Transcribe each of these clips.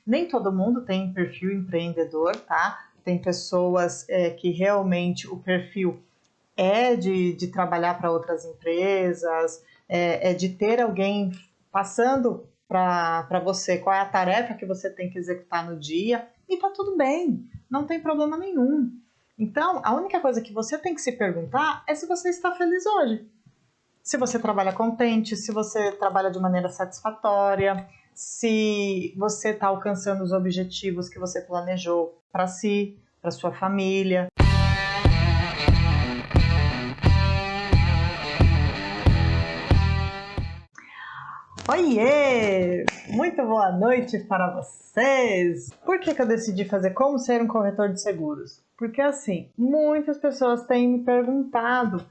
Nem todo mundo tem perfil empreendedor, tá? Tem pessoas que realmente o perfil é de trabalhar para outras empresas, é de ter alguém passando para você qual é a tarefa que você tem que executar no dia, e tá tudo bem, não tem problema nenhum. Então, a única coisa que você tem que se perguntar é se você está feliz hoje. Se você trabalha contente, se você trabalha de maneira satisfatória, se você está alcançando os objetivos que você planejou para si, para sua família. Oiê! Muito boa noite para vocês! Por que eu decidi fazer Como Ser um Corretor de Seguros? Porque assim, muitas pessoas têm me perguntado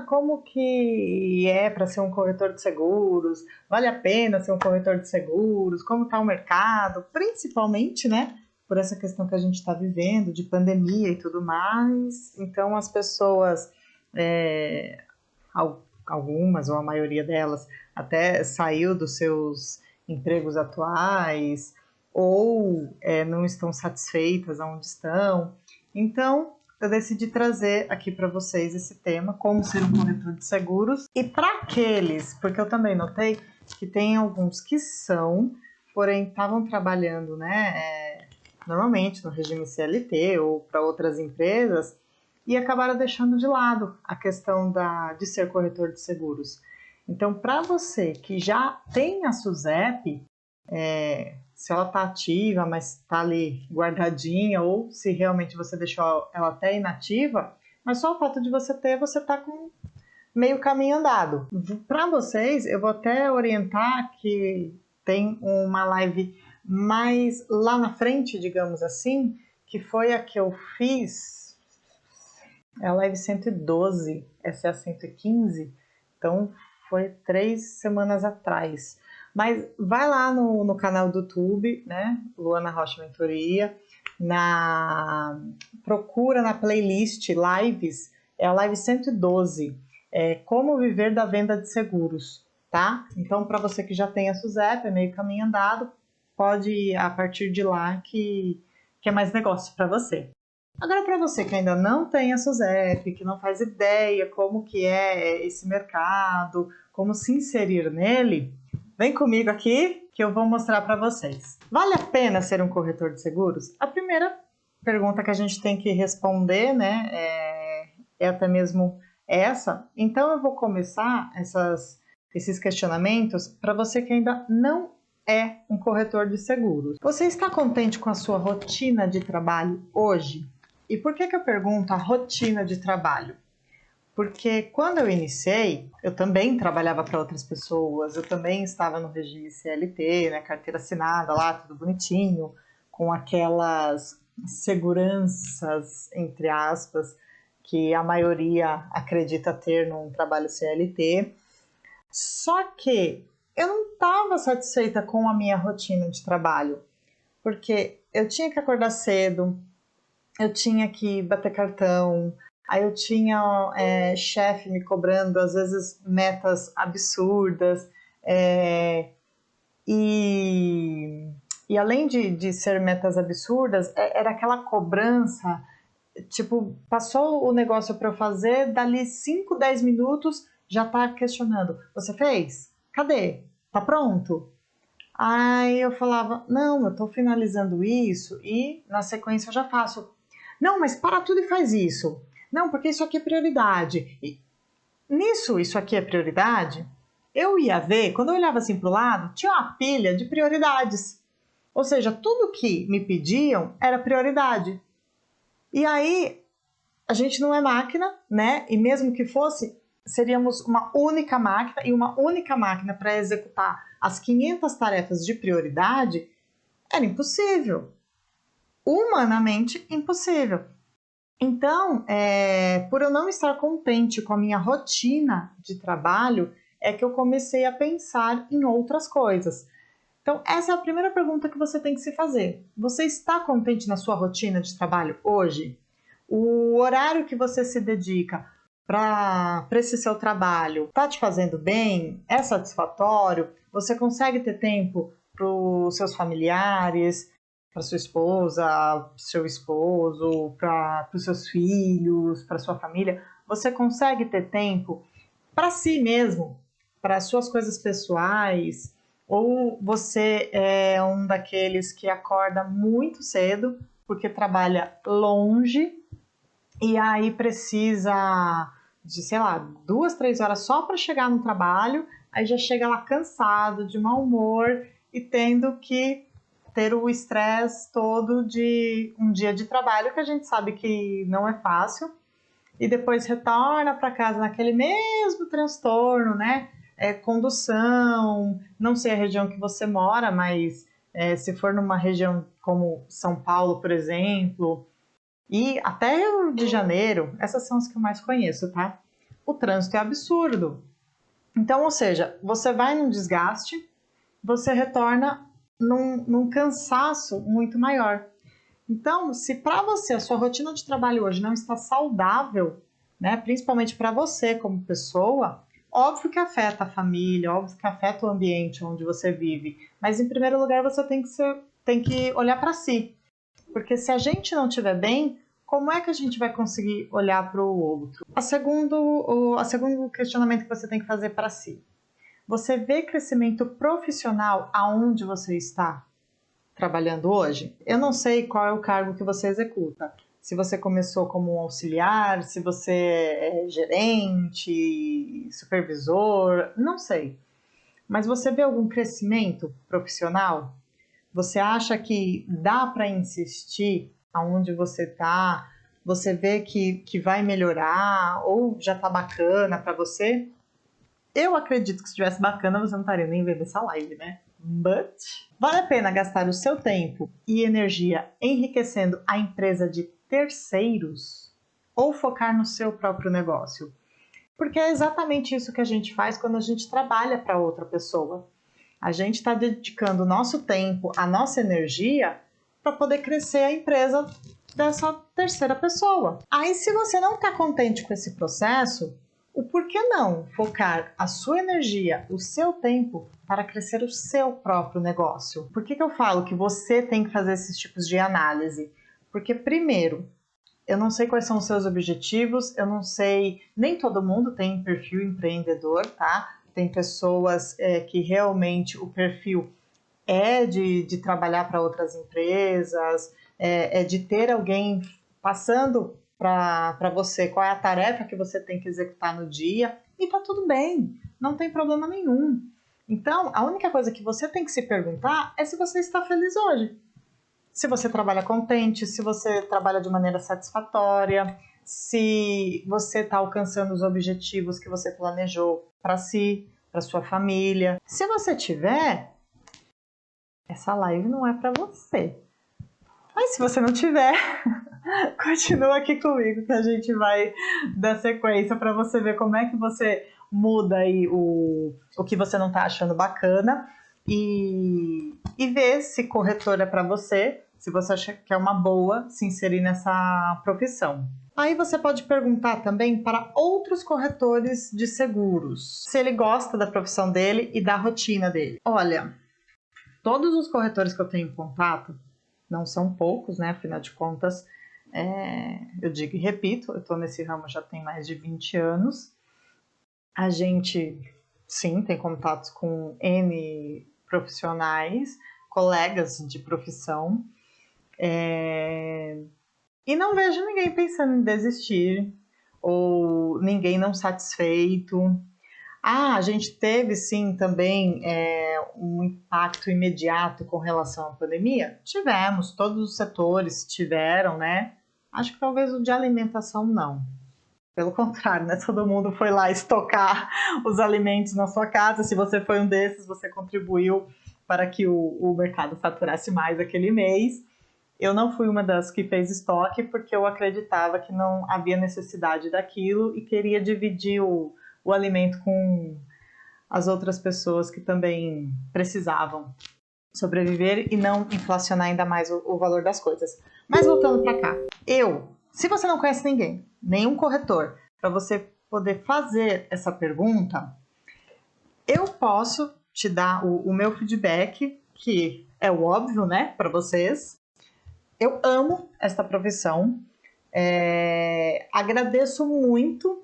como que é para ser um corretor de seguros? Vale a pena ser um corretor de seguros? Como está o mercado? Principalmente, né, por essa questão que a gente está vivendo, de pandemia e tudo mais. Então, as pessoas, algumas ou a maioria delas, até saiu dos seus empregos atuais ou não estão satisfeitas onde estão. Então, eu decidi trazer aqui para vocês esse tema, como ser um corretor de seguros. E para aqueles, porque eu também notei que tem alguns que são, porém estavam trabalhando, né, normalmente no regime CLT ou para outras empresas, e acabaram deixando de lado a questão de ser corretor de seguros. Então, para você que já tem a SUSEP, se ela está ativa, mas está ali guardadinha, ou se realmente você deixou ela até inativa, mas só o fato de você ter, você está com meio caminho andado. Para vocês, eu vou até orientar que tem uma live mais lá na frente, digamos assim, que foi a que eu fiz. É a live 112, essa é a 115, então foi 3 semanas atrás. Mas vai lá no canal do YouTube, né, Luana Rocha Mentoria, procura na playlist Lives, é a live 112, Como Viver da Venda de Seguros, tá? Então, para você que já tem a SUSEP, é meio caminho andado, pode ir a partir de lá que é mais negócio para você. Agora, para você que ainda não tem a SUSEP, que não faz ideia como que é esse mercado, como se inserir nele, vem comigo aqui que eu vou mostrar para vocês. Vale a pena ser um corretor de seguros? A primeira pergunta que a gente tem que responder, né, é até mesmo essa. Então, eu vou começar esses questionamentos para você que ainda não é um corretor de seguros. Você está contente com a sua rotina de trabalho hoje? E por que eu pergunto a rotina de trabalho? Porque quando eu iniciei, eu também trabalhava para outras pessoas, eu também estava no regime CLT, né, carteira assinada lá, tudo bonitinho, com aquelas seguranças, entre aspas, que a maioria acredita ter num trabalho CLT. Só que eu não estava satisfeita com a minha rotina de trabalho, porque eu tinha que acordar cedo, eu tinha que bater cartão, aí eu tinha chefe me cobrando, às vezes, metas absurdas, e além de ser metas absurdas, era aquela cobrança, tipo, passou o negócio para eu fazer, dali 5, 10 minutos, já tá questionando, você fez? Cadê? Tá pronto? Aí eu falava, não, eu tô finalizando isso e na sequência eu já faço. Não, mas para tudo e faz isso. Não, porque isso aqui é prioridade. E nisso, isso aqui é prioridade, eu ia ver, quando eu olhava assim para o lado, tinha uma pilha de prioridades. Ou seja, tudo que me pediam era prioridade. E aí, a gente não é máquina, né? E mesmo que fosse, seríamos uma única máquina, e uma única máquina para executar as 500 tarefas de prioridade era impossível. Humanamente impossível. Então, por eu não estar contente com a minha rotina de trabalho, é que eu comecei a pensar em outras coisas. Então, essa é a primeira pergunta que você tem que se fazer. Você está contente na sua rotina de trabalho hoje? O horário que você se dedica para esse seu trabalho está te fazendo bem? É satisfatório? Você consegue ter tempo os seus familiares, para sua esposa, seu esposo, para os seus filhos, para sua família, você consegue ter tempo para si mesmo, para as suas coisas pessoais, ou você é um daqueles que acorda muito cedo porque trabalha longe e aí precisa de, sei lá, 2, 3 horas só para chegar no trabalho, aí já chega lá cansado, de mau humor e tendo que ter o estresse todo de um dia de trabalho que a gente sabe que não é fácil e depois retorna para casa naquele mesmo transtorno, né? Condução, não sei a região que você mora, mas se for numa região como São Paulo, por exemplo, e até Rio de Janeiro, essas são as que eu mais conheço, tá? O trânsito é absurdo. Então, ou seja, você vai num desgaste, você retorna num cansaço muito maior. Então, se para você a sua rotina de trabalho hoje não está saudável, né, principalmente para você como pessoa, óbvio que afeta a família, óbvio que afeta o ambiente onde você vive, mas em primeiro lugar você tem que olhar para si, porque se a gente não estiver bem, como é que a gente vai conseguir olhar para o outro? A segundo questionamento que você tem que fazer para si. Você vê crescimento profissional aonde você está trabalhando hoje? Eu não sei qual é o cargo que você executa. Se você começou como um auxiliar, se você é gerente, supervisor, não sei. Mas você vê algum crescimento profissional? Você acha que dá para insistir aonde você está? Você vê que vai melhorar ou já está bacana para você? Eu acredito que se estivesse bacana você não estaria nem vendo essa live, né? But vale a pena gastar o seu tempo e energia enriquecendo a empresa de terceiros ou focar no seu próprio negócio? Porque é exatamente isso que a gente faz quando a gente trabalha para outra pessoa. A gente está dedicando o nosso tempo, a nossa energia para poder crescer a empresa dessa terceira pessoa. Aí, se você não está contente com esse processo, o porquê não focar a sua energia, o seu tempo para crescer o seu próprio negócio? Por que eu falo que você tem que fazer esses tipos de análise? Porque, primeiro, eu não sei quais são os seus objetivos, eu não sei, nem todo mundo tem perfil empreendedor, tá? Tem pessoas que realmente o perfil é de trabalhar para outras empresas, é de ter alguém passando para você qual é a tarefa que você tem que executar no dia, e tá tudo bem, não tem problema nenhum. Então, a única coisa que você tem que se perguntar é se você está feliz hoje. Se você trabalha contente, se você trabalha de maneira satisfatória, se você está alcançando os objetivos que você planejou para si, para sua família. Se você tiver, essa live não é para você. Mas se você não tiver, continua aqui comigo que a gente vai dar sequência para você ver como é que você muda aí o que você não está achando bacana e ver se corretor é para você, se você acha que é uma boa se inserir nessa profissão. Aí você pode perguntar também para outros corretores de seguros, se ele gosta da profissão dele e da rotina dele. Olha, todos os corretores que eu tenho contato, não são poucos, né? Afinal de contas, eu digo e repito, eu estou nesse ramo já tem mais de 20 anos. A gente, sim, tem contatos com N profissionais, colegas de profissão, e não vejo ninguém pensando em desistir, ou ninguém não satisfeito. A gente teve sim também um impacto imediato com relação à pandemia? Tivemos, todos os setores tiveram, né? Acho que talvez o de alimentação não. Pelo contrário, né? Todo mundo foi lá estocar os alimentos na sua casa. Se você foi um desses, você contribuiu para que o mercado faturasse mais aquele mês. Eu não fui uma das que fez estoque porque eu acreditava que não havia necessidade daquilo e queria dividir o alimento com as outras pessoas que também precisavam sobreviver e não inflacionar ainda mais o valor das coisas. Mas voltando para cá, se você não conhece ninguém, nenhum corretor, para você poder fazer essa pergunta, eu posso te dar o meu feedback, que é o óbvio, né, para vocês. Eu amo esta profissão. Agradeço muito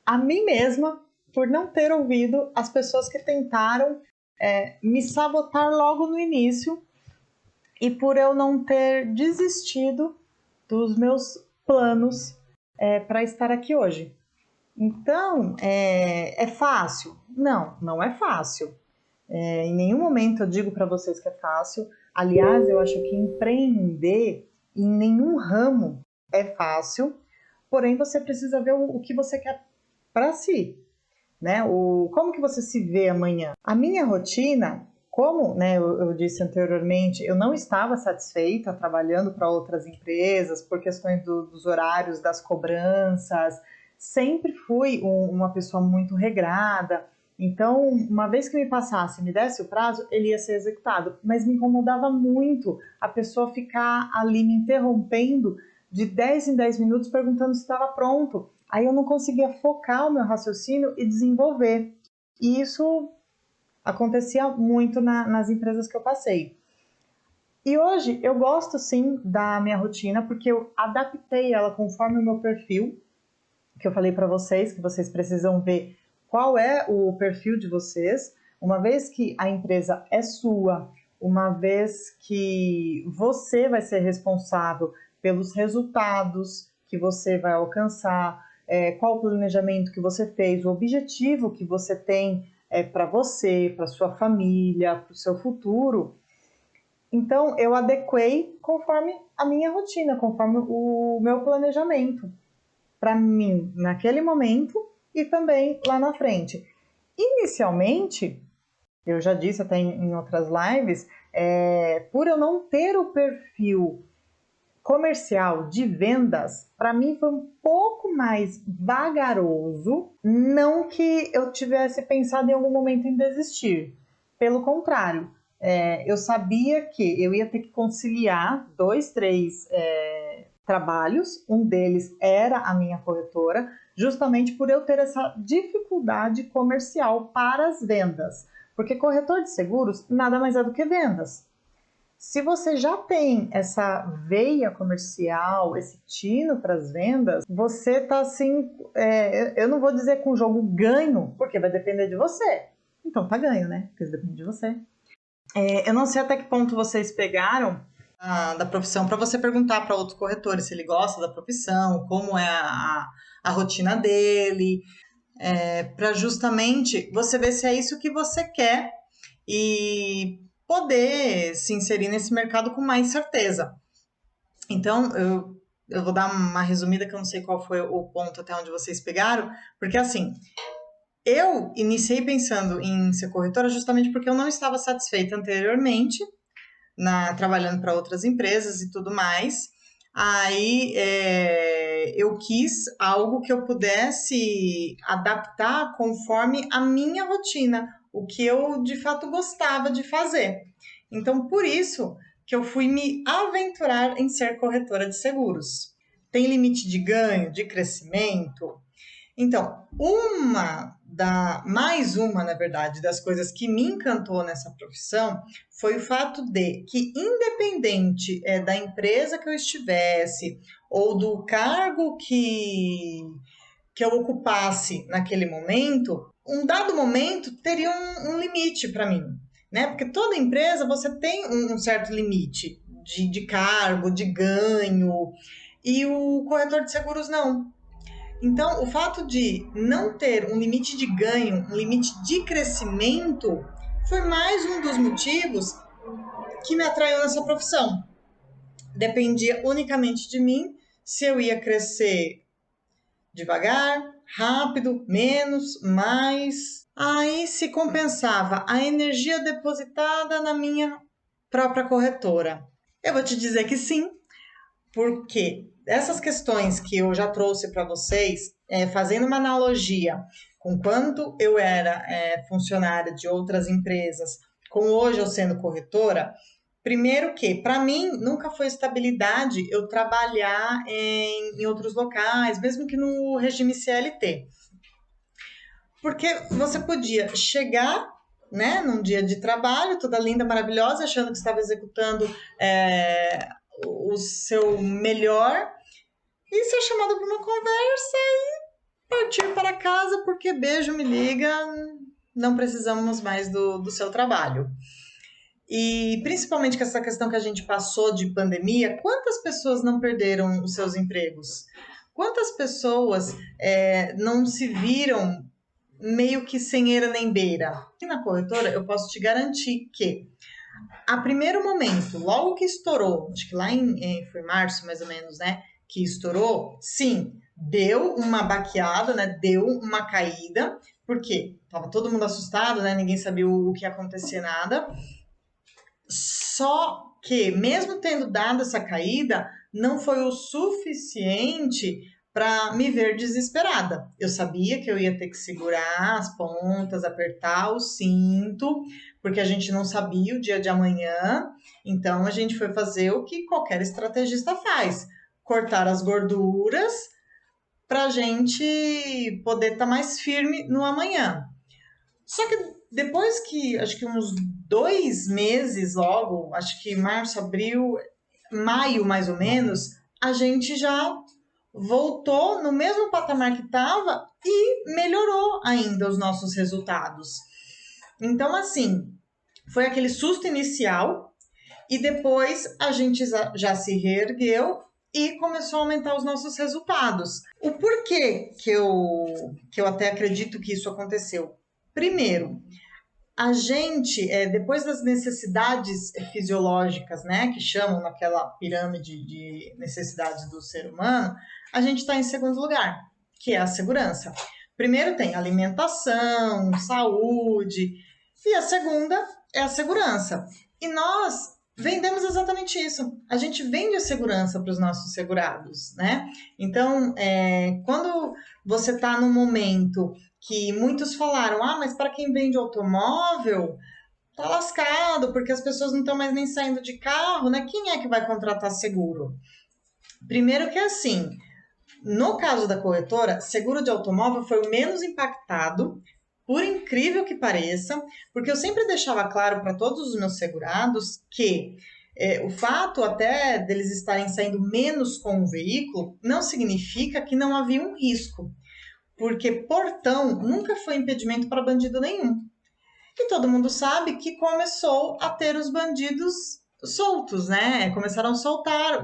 a mim mesma por não ter ouvido as pessoas que tentaram me sabotar logo no início e por eu não ter desistido dos meus planos para estar aqui hoje. Então, é fácil? Não, não é fácil. Em nenhum momento eu digo para vocês que é fácil. Aliás, eu acho que empreender em nenhum ramo é fácil, porém você precisa ver o que você quer para si, né? Como que você se vê amanhã? A minha rotina, como, né, eu disse anteriormente, eu não estava satisfeita trabalhando para outras empresas por questões dos horários, das cobranças. Sempre fui uma pessoa muito regrada. Então, uma vez que me passasse, me desse o prazo, ele ia ser executado. Mas me incomodava muito a pessoa ficar ali me interrompendo de 10 em 10 minutos perguntando se estava pronto. Aí eu não conseguia focar o meu raciocínio e desenvolver. E isso acontecia muito nas empresas que eu passei. E hoje eu gosto sim da minha rotina, porque eu adaptei ela conforme o meu perfil, que eu falei para vocês, que vocês precisam ver qual é o perfil de vocês, uma vez que a empresa é sua, uma vez que você vai ser responsável pelos resultados que você vai alcançar, qual o planejamento que você fez, o objetivo que você tem para você, para sua família, para o seu futuro. Então, eu adequei conforme a minha rotina, conforme o meu planejamento, para mim naquele momento e também lá na frente. Inicialmente, eu já disse até em outras lives, por eu não ter o perfil comercial de vendas, para mim foi um pouco mais vagaroso, não que eu tivesse pensado em algum momento em desistir. Pelo contrário, eu sabia que eu ia ter que conciliar 2, 3 trabalhos, um deles era a minha corretora, justamente por eu ter essa dificuldade comercial para as vendas, porque corretor de seguros nada mais é do que vendas. Se você já tem essa veia comercial, esse tino para as vendas, você está assim, eu não vou dizer com o jogo ganho, porque vai depender de você. Então tá ganho, né? Porque depende de você. Eu não sei até que ponto vocês pegaram da profissão para você perguntar para outros corretores se ele gosta da profissão, como é a rotina dele, para justamente você ver se é isso que você quer e poder se inserir nesse mercado com mais certeza. Então, eu vou dar uma resumida, que eu não sei qual foi o ponto até onde vocês pegaram, porque assim, eu iniciei pensando em ser corretora justamente porque eu não estava satisfeita anteriormente, trabalhando para outras empresas e tudo mais. Aí eu quis algo que eu pudesse adaptar conforme a minha rotina, o que eu de fato gostava de fazer. Então, por isso que eu fui me aventurar em ser corretora de seguros. Tem limite de ganho, de crescimento? Então, mais uma, na verdade, das coisas que me encantou nessa profissão foi o fato de que, independente da empresa que eu estivesse ou do cargo que eu ocupasse naquele momento, um dado momento teria um limite para mim, né? Porque toda empresa você tem um certo limite de cargo, de ganho, e o corretor de seguros não. Então, o fato de não ter um limite de ganho, um limite de crescimento, foi mais um dos motivos que me atraiu nessa profissão. Dependia unicamente de mim se eu ia crescer devagar, rápido, menos, mais. Aí se compensava a energia depositada na minha própria corretora. Eu vou te dizer que sim, porque essas questões que eu já trouxe para vocês, fazendo uma analogia com quando eu era funcionária de outras empresas, com hoje eu sendo corretora, primeiro que, para mim, nunca foi estabilidade eu trabalhar em outros locais, mesmo que no regime CLT. Porque você podia chegar né, num dia de trabalho, toda linda, maravilhosa, achando que estava executando o seu melhor, e ser chamada para uma conversa e partir para casa, porque beijo, me liga, não precisamos mais do seu trabalho. E principalmente com essa questão que a gente passou de pandemia, quantas pessoas não perderam os seus empregos? Quantas pessoas não se viram meio que sem eira nem beira? Aqui na corretora, eu posso te garantir que, a primeiro momento, logo que estourou, acho que lá foi março mais ou menos, né, que estourou, sim, deu uma baqueada, né, deu uma caída, porque estava todo mundo assustado, né, ninguém sabia o que ia acontecer, nada. Só que, mesmo tendo dado essa caída, não foi o suficiente para me ver desesperada. Eu sabia que eu ia ter que segurar as pontas, apertar o cinto, porque a gente não sabia o dia de amanhã. Então, a gente foi fazer o que qualquer estrategista faz: cortar as gorduras para a gente poder estar mais firme no amanhã. Só que depois que, acho que uns 2 meses logo, acho que março, abril, maio mais ou menos, a gente já voltou no mesmo patamar que estava e melhorou ainda os nossos resultados. Então, assim, foi aquele susto inicial e depois a gente já se reergueu e começou a aumentar os nossos resultados. O porquê que eu até acredito que isso aconteceu? Primeiro, a gente, depois das necessidades fisiológicas, né, que chamam naquela pirâmide de necessidades do ser humano, a gente está em segundo lugar, que é a segurança. Primeiro tem alimentação, saúde, e a segunda é a segurança. E nós vendemos exatamente isso. A gente vende a segurança para os nossos segurados, né? Então, quando você está num momento que muitos falaram, mas para quem vende automóvel, tá lascado, porque as pessoas não estão mais nem saindo de carro, né? Quem é que vai contratar seguro? Primeiro que assim, no caso da corretora, seguro de automóvel foi o menos impactado, por incrível que pareça, porque eu sempre deixava claro para todos os meus segurados que o fato até deles estarem saindo menos com o veículo não significa que não havia um risco, porque portão nunca foi impedimento para bandido nenhum. E todo mundo sabe que começou a ter os bandidos soltos, né? Começaram a soltar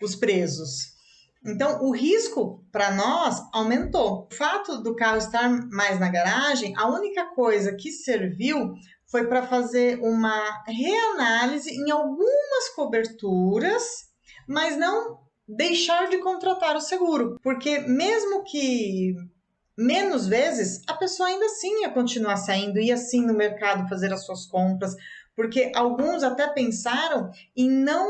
os presos. Então, o risco para nós aumentou. O fato do carro estar mais na garagem, a única coisa que serviu foi para fazer uma reanálise em algumas coberturas, mas não deixar de contratar o seguro, porque mesmo que menos vezes, a pessoa ainda assim ia continuar saindo, ia sim no mercado fazer as suas compras, porque alguns até pensaram em não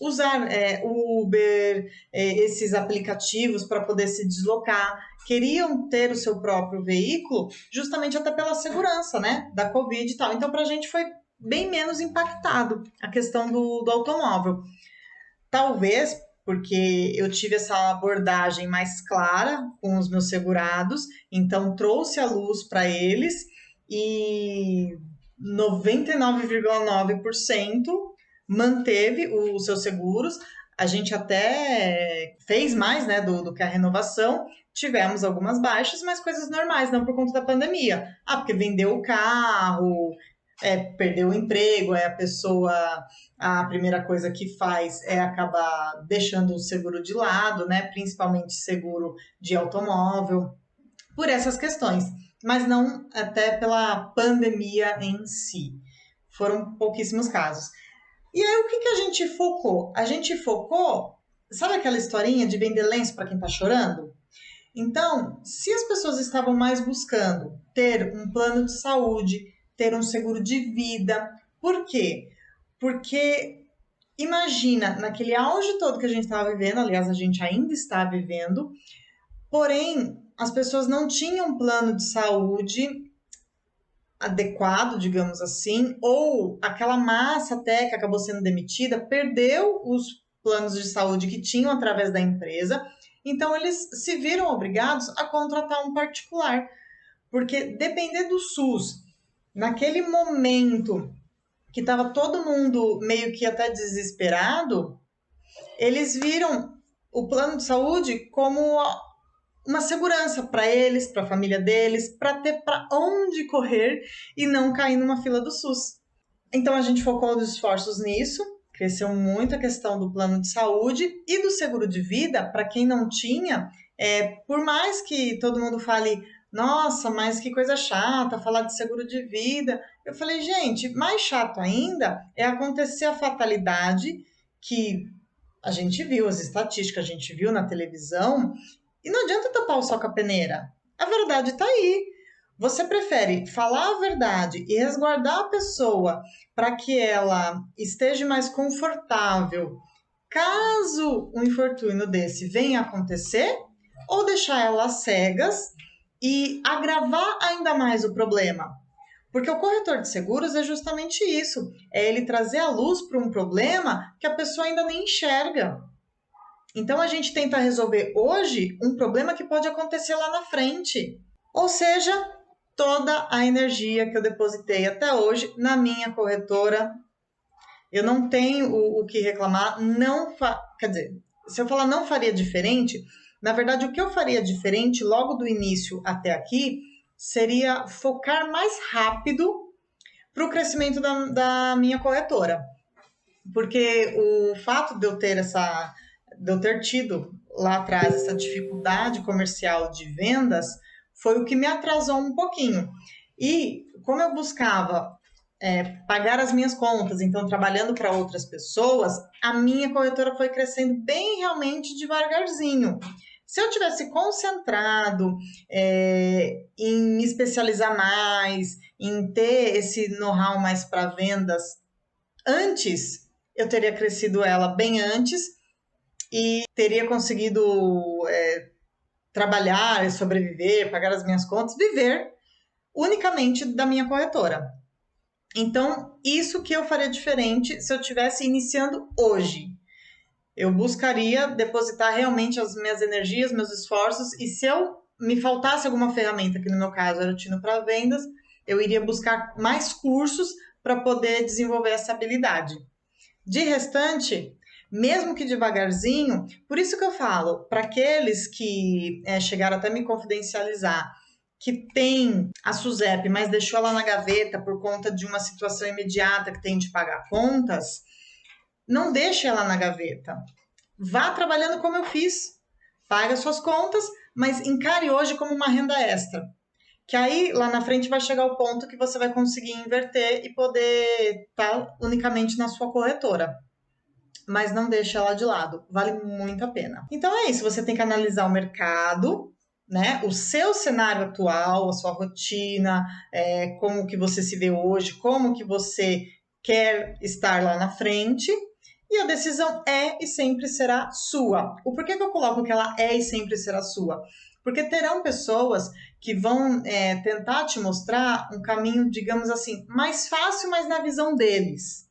usar Uber, esses aplicativos para poder se deslocar, queriam ter o seu próprio veículo, justamente até pela segurança, né, da Covid e tal. Então, para a gente foi bem menos impactado a questão do automóvel. Talvez porque eu tive essa abordagem mais clara com os meus segurados, então trouxe a luz para eles e 99,9% manteve os seus seguros. A gente até fez mais, né, do que a renovação. Tivemos algumas baixas, mas coisas normais, não por conta da pandemia. Porque vendeu o carro, perdeu o emprego, a pessoa, a primeira coisa que faz é acabar deixando o seguro de lado, né? Principalmente seguro de automóvel, por essas questões, mas não até pela pandemia em si. Foram pouquíssimos casos. E aí, o que a gente focou? A gente focou, sabe aquela historinha de vender lenço para quem está chorando? Então, se as pessoas estavam mais buscando ter um plano de saúde, ter um seguro de vida, por quê? Porque imagina, naquele auge todo que a gente estava vivendo, aliás, a gente ainda está vivendo, porém, as pessoas não tinham um plano de saúde adequado, digamos assim, ou aquela massa até que acabou sendo demitida perdeu os planos de saúde que tinham através da empresa, então eles se viram obrigados a contratar um particular. Porque depender do SUS, naquele momento que estava todo mundo meio que até desesperado, eles viram o plano de saúde como uma segurança para eles, para a família deles, para ter para onde correr e não cair numa fila do SUS. Então a gente focou os esforços nisso, cresceu muito a questão do plano de saúde e do seguro de vida, para quem não tinha, por mais que todo mundo fale, nossa, mas que coisa chata falar de seguro de vida. Eu falei, gente, mais chato ainda é acontecer a fatalidade que a gente viu, as estatísticas, a gente viu na televisão, e não adianta tapar o sol com a peneira. A verdade está aí. Você prefere falar a verdade e resguardar a pessoa para que ela esteja mais confortável caso um infortúnio desse venha a acontecer, ou deixar ela às cegas e agravar ainda mais o problema? Porque o corretor de seguros é justamente isso, é ele trazer a luz para um problema que a pessoa ainda nem enxerga. Então a gente tenta resolver hoje um problema que pode acontecer lá na frente. Ou seja, toda a energia que eu depositei até hoje na minha corretora, eu não tenho o que reclamar, quer dizer, se eu falar não faria diferente, na verdade o que eu faria diferente logo do início até aqui seria focar mais rápido para o crescimento da minha corretora. Porque o fato de eu ter tido lá atrás essa dificuldade comercial de vendas foi o que me atrasou um pouquinho. E como eu buscava pagar as minhas contas, então trabalhando para outras pessoas, a minha corretora foi crescendo bem realmente devagarzinho. Se eu tivesse concentrado em me especializar mais, em ter esse know-how mais para vendas antes, eu teria crescido ela bem antes e teria conseguido trabalhar, sobreviver, pagar as minhas contas, viver unicamente da minha corretora. Então, isso que eu faria diferente se eu estivesse iniciando hoje. Eu buscaria depositar realmente as minhas energias, meus esforços, e se eu me faltasse alguma ferramenta, que no meu caso era o Tino para vendas, eu iria buscar mais cursos para poder desenvolver essa habilidade. De restante, mesmo que devagarzinho, por isso que eu falo, para aqueles que chegaram até me confidencializar, que tem a SUSEP, mas deixou ela na gaveta por conta de uma situação imediata que tem de pagar contas, não deixe ela na gaveta. Vá trabalhando como eu fiz. Paga suas contas, mas encare hoje como uma renda extra. Que aí, lá na frente, vai chegar o ponto que você vai conseguir inverter e poder estar unicamente na sua corretora. Mas não deixe ela de lado. Vale muito a pena. Então é isso. Você tem que analisar o mercado, né? O seu cenário atual, a sua rotina, como que você se vê hoje, como que você quer estar lá na frente. E a decisão é e sempre será sua. O porquê que eu coloco que ela é e sempre será sua? Porque terão pessoas que vão tentar te mostrar um caminho, digamos assim, mais fácil, mas na visão deles.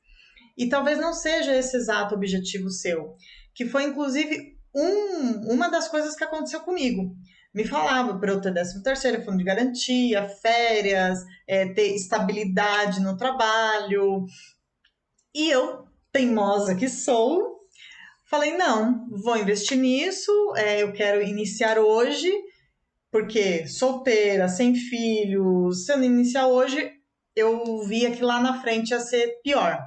E talvez não seja esse exato objetivo seu, que foi inclusive uma das coisas que aconteceu comigo. Me falava para eu ter 13º fundo de garantia, férias, ter estabilidade no trabalho. E eu, teimosa que sou, falei, não, vou investir nisso, eu quero iniciar hoje, porque solteira, sem filhos, se eu não iniciar hoje, eu via que lá na frente ia ser pior.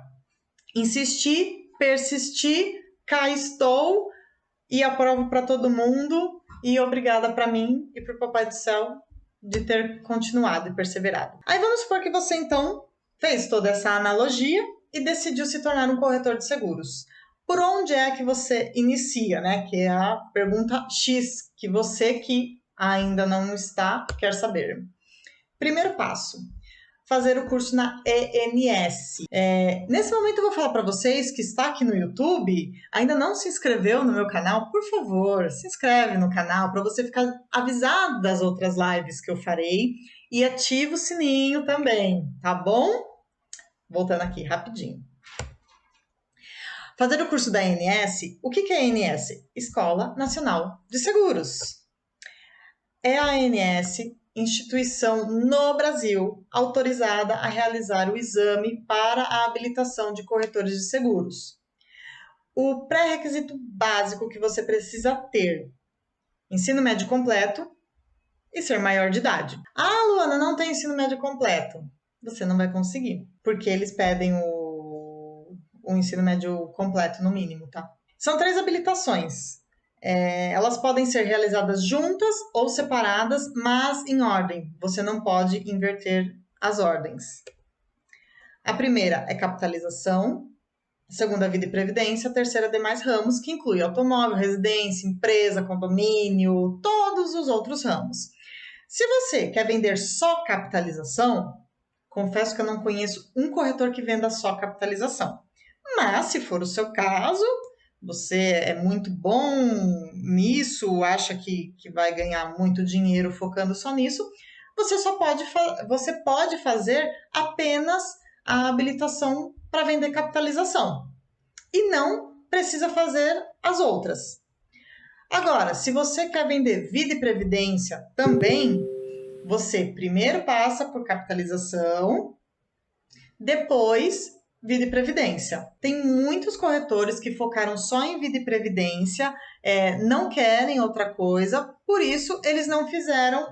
Insisti, persisti, cá estou e aprovo para todo mundo e obrigada para mim e para o Papai do Céu de ter continuado e perseverado. Aí vamos supor que você então fez toda essa analogia e decidiu se tornar um corretor de seguros. Por onde é que você inicia, né? Que é a pergunta X, que você que ainda não está quer saber. Primeiro passo, fazer o curso na ENS. Nesse momento eu vou falar para vocês que está aqui no YouTube, ainda não se inscreveu no meu canal, por favor, se inscreve no canal para você ficar avisado das outras lives que eu farei e ativa o sininho também, tá bom? Voltando aqui rapidinho. Fazer o curso da ANS, o que é a ANS? Escola Nacional de Seguros. É a ANS instituição no Brasil autorizada a realizar o exame para a habilitação de corretores de seguros. O pré-requisito básico que você precisa ter: ensino médio completo e ser maior de idade. Ah, Luana, não tem ensino médio completo. Você não vai conseguir, porque eles pedem o ensino médio completo no mínimo, tá? São 3 habilitações. Elas podem ser realizadas juntas ou separadas, mas em ordem. Você não pode inverter as ordens. A primeira é capitalização, a segunda, vida e previdência, a terceira, demais ramos, que inclui automóvel, residência, empresa, condomínio, todos os outros ramos. Se você quer vender só capitalização, confesso que eu não conheço um corretor que venda só capitalização. Mas, se for o seu caso, você é muito bom nisso, acha que vai ganhar muito dinheiro focando só nisso, você pode fazer apenas a habilitação para vender capitalização e não precisa fazer as outras. Agora, se você quer vender vida e previdência também, você primeiro passa por capitalização, depois vida e previdência. Tem muitos corretores que focaram só em vida e previdência, não querem outra coisa, por isso eles não fizeram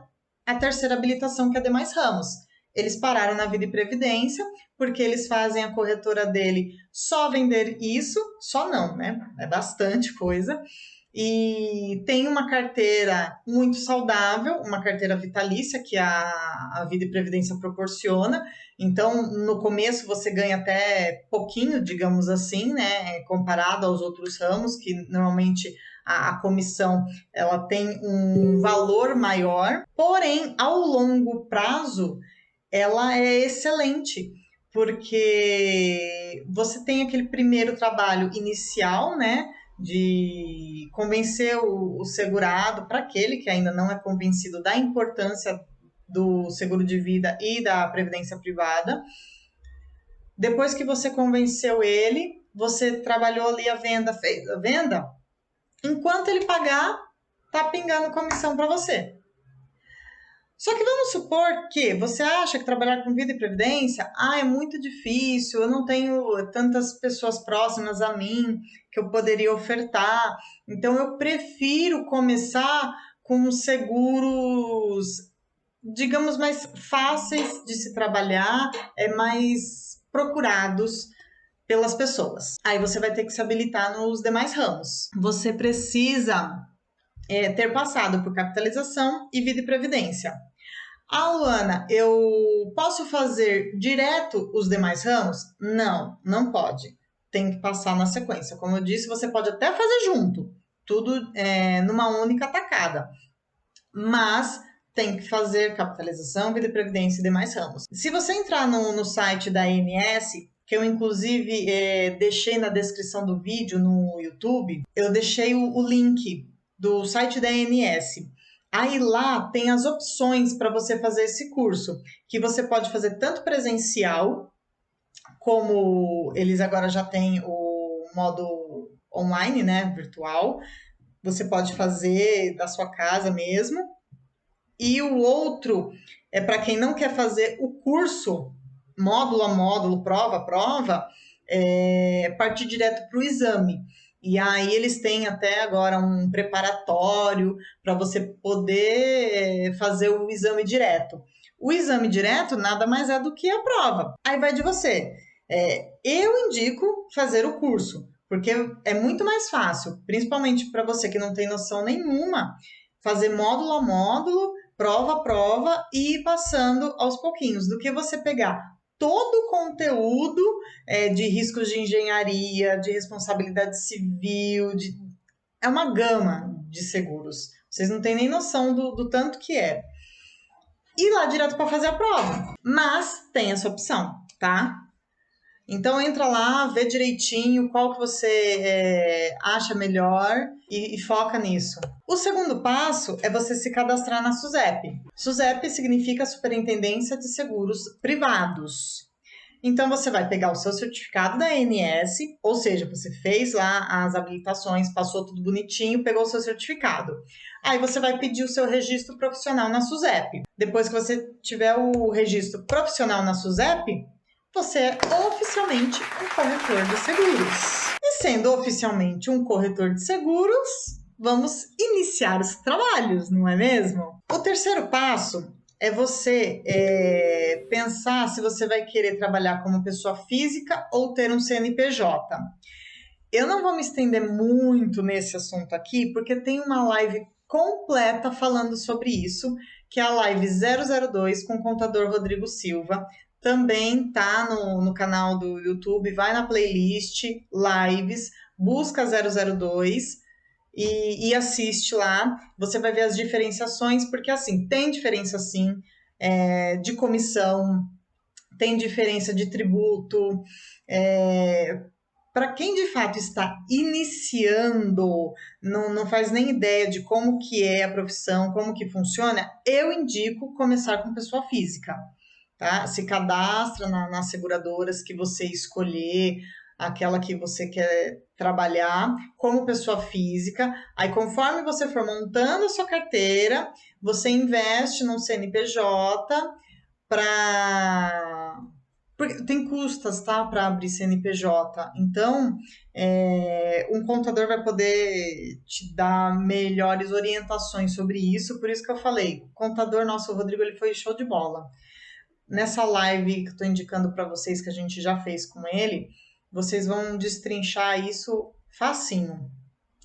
a terceira habilitação, que é demais ramos. Eles pararam na vida e previdência, porque eles fazem a corretora dele só vender isso, só não, né? É bastante coisa. E tem uma carteira muito saudável, uma carteira vitalícia que a Vida e Previdência proporciona. Então, no começo você ganha até pouquinho, digamos assim, né, comparado aos outros ramos, que normalmente a comissão ela tem um valor maior, porém, ao longo prazo, ela é excelente, porque você tem aquele primeiro trabalho inicial, né, de convencer o segurado, para aquele que ainda não é convencido da importância do seguro de vida e da previdência privada. Depois que você convenceu ele, você trabalhou ali a venda, fez a venda, enquanto ele pagar, tá pingando comissão para você. Só que vamos supor que você acha que trabalhar com vida e previdência, é muito difícil, eu não tenho tantas pessoas próximas a mim que eu poderia ofertar, então eu prefiro começar com seguros, digamos, mais fáceis de se trabalhar, mais procurados pelas pessoas. Aí você vai ter que se habilitar nos demais ramos. Você precisa ter passado por capitalização e vida e previdência. Luana, eu posso fazer direto os demais ramos? Não, não pode. Tem que passar na sequência. Como eu disse, você pode até fazer junto, tudo numa única tacada. Mas tem que fazer capitalização, vida e previdência e demais ramos. Se você entrar no site da ANS, que eu inclusive deixei na descrição do vídeo no YouTube, eu deixei o link do site da ANS. Aí lá tem as opções para você fazer esse curso, que você pode fazer tanto presencial, como eles agora já têm o modo online, né, virtual. Você pode fazer da sua casa mesmo. E o outro é para quem não quer fazer o curso, módulo a módulo, prova a prova, partir direto para o exame. E aí eles têm até agora um preparatório para você poder fazer o exame direto. O exame direto nada mais é do que a prova. Aí vai de você. Eu indico fazer o curso, porque é muito mais fácil, principalmente para você que não tem noção nenhuma, fazer módulo a módulo, prova a prova e ir passando aos pouquinhos, do que você pegar todo o conteúdo de riscos de engenharia, de responsabilidade civil, é uma gama de seguros. Vocês não têm nem noção do tanto que é. Ir lá direto para fazer a prova. Mas tem essa opção, tá? Então entra lá, vê direitinho qual que você acha melhor e foca nisso. O segundo passo é você se cadastrar na SUSEP. SUSEP significa Superintendência de Seguros Privados. Então, você vai pegar o seu certificado da ANS, ou seja, você fez lá as habilitações, passou tudo bonitinho, pegou o seu certificado. Aí você vai pedir o seu registro profissional na SUSEP. Depois que você tiver o registro profissional na SUSEP, você é oficialmente um corretor de seguros. E sendo oficialmente um corretor de seguros, vamos iniciar os trabalhos, não é mesmo? O terceiro passo é você pensar se você vai querer trabalhar como pessoa física ou ter um CNPJ. Eu não vou me estender muito nesse assunto aqui, porque tem uma live completa falando sobre isso, que é a live 002 com o contador Rodrigo Silva. Também tá no canal do YouTube, vai na playlist lives, busca 002 e assiste lá. Você vai ver as diferenciações, porque assim, tem diferença sim de comissão, tem diferença de tributo. Para quem de fato está iniciando, não faz nem ideia de como que é a profissão, como que funciona, eu indico começar com pessoa física, tá? Se cadastra nas seguradoras que você escolher, aquela que você quer trabalhar como pessoa física. Aí, conforme você for montando a sua carteira, você investe num CNPJ para... Porque tem custas, tá, para abrir CNPJ. Então, um contador vai poder te dar melhores orientações sobre isso. Por isso que eu falei, o contador nosso, o Rodrigo, ele foi show de bola. Nessa live que eu estou indicando para vocês, que a gente já fez com ele, vocês vão destrinchar isso facinho.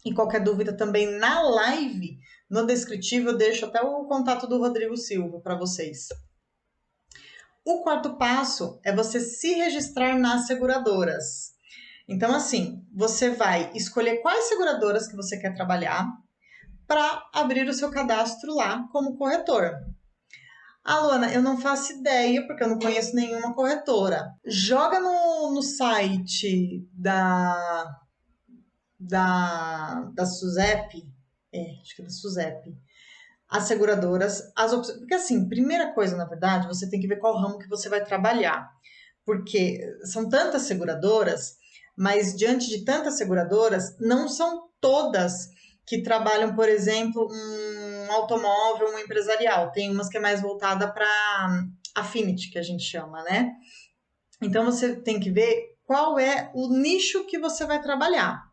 E qualquer dúvida também na live, no descritivo, eu deixo até o contato do Rodrigo Silva para vocês. O quarto passo é você se registrar nas seguradoras. Então, assim, você vai escolher quais seguradoras que você quer trabalhar para abrir o seu cadastro lá como corretor. Ah, Luana, eu não faço ideia, porque eu não conheço nenhuma corretora. Joga no site da SUSEP, acho que é da SUSEP, as seguradoras, as opções. Porque assim, primeira coisa, na verdade, você tem que ver qual ramo que você vai trabalhar. Porque são tantas seguradoras, mas diante de tantas seguradoras, não são todas que trabalham, por exemplo, um automóvel, um empresarial. Tem umas que é mais voltada para affinity, que a gente chama, né? Então você tem que ver qual é o nicho que você vai trabalhar.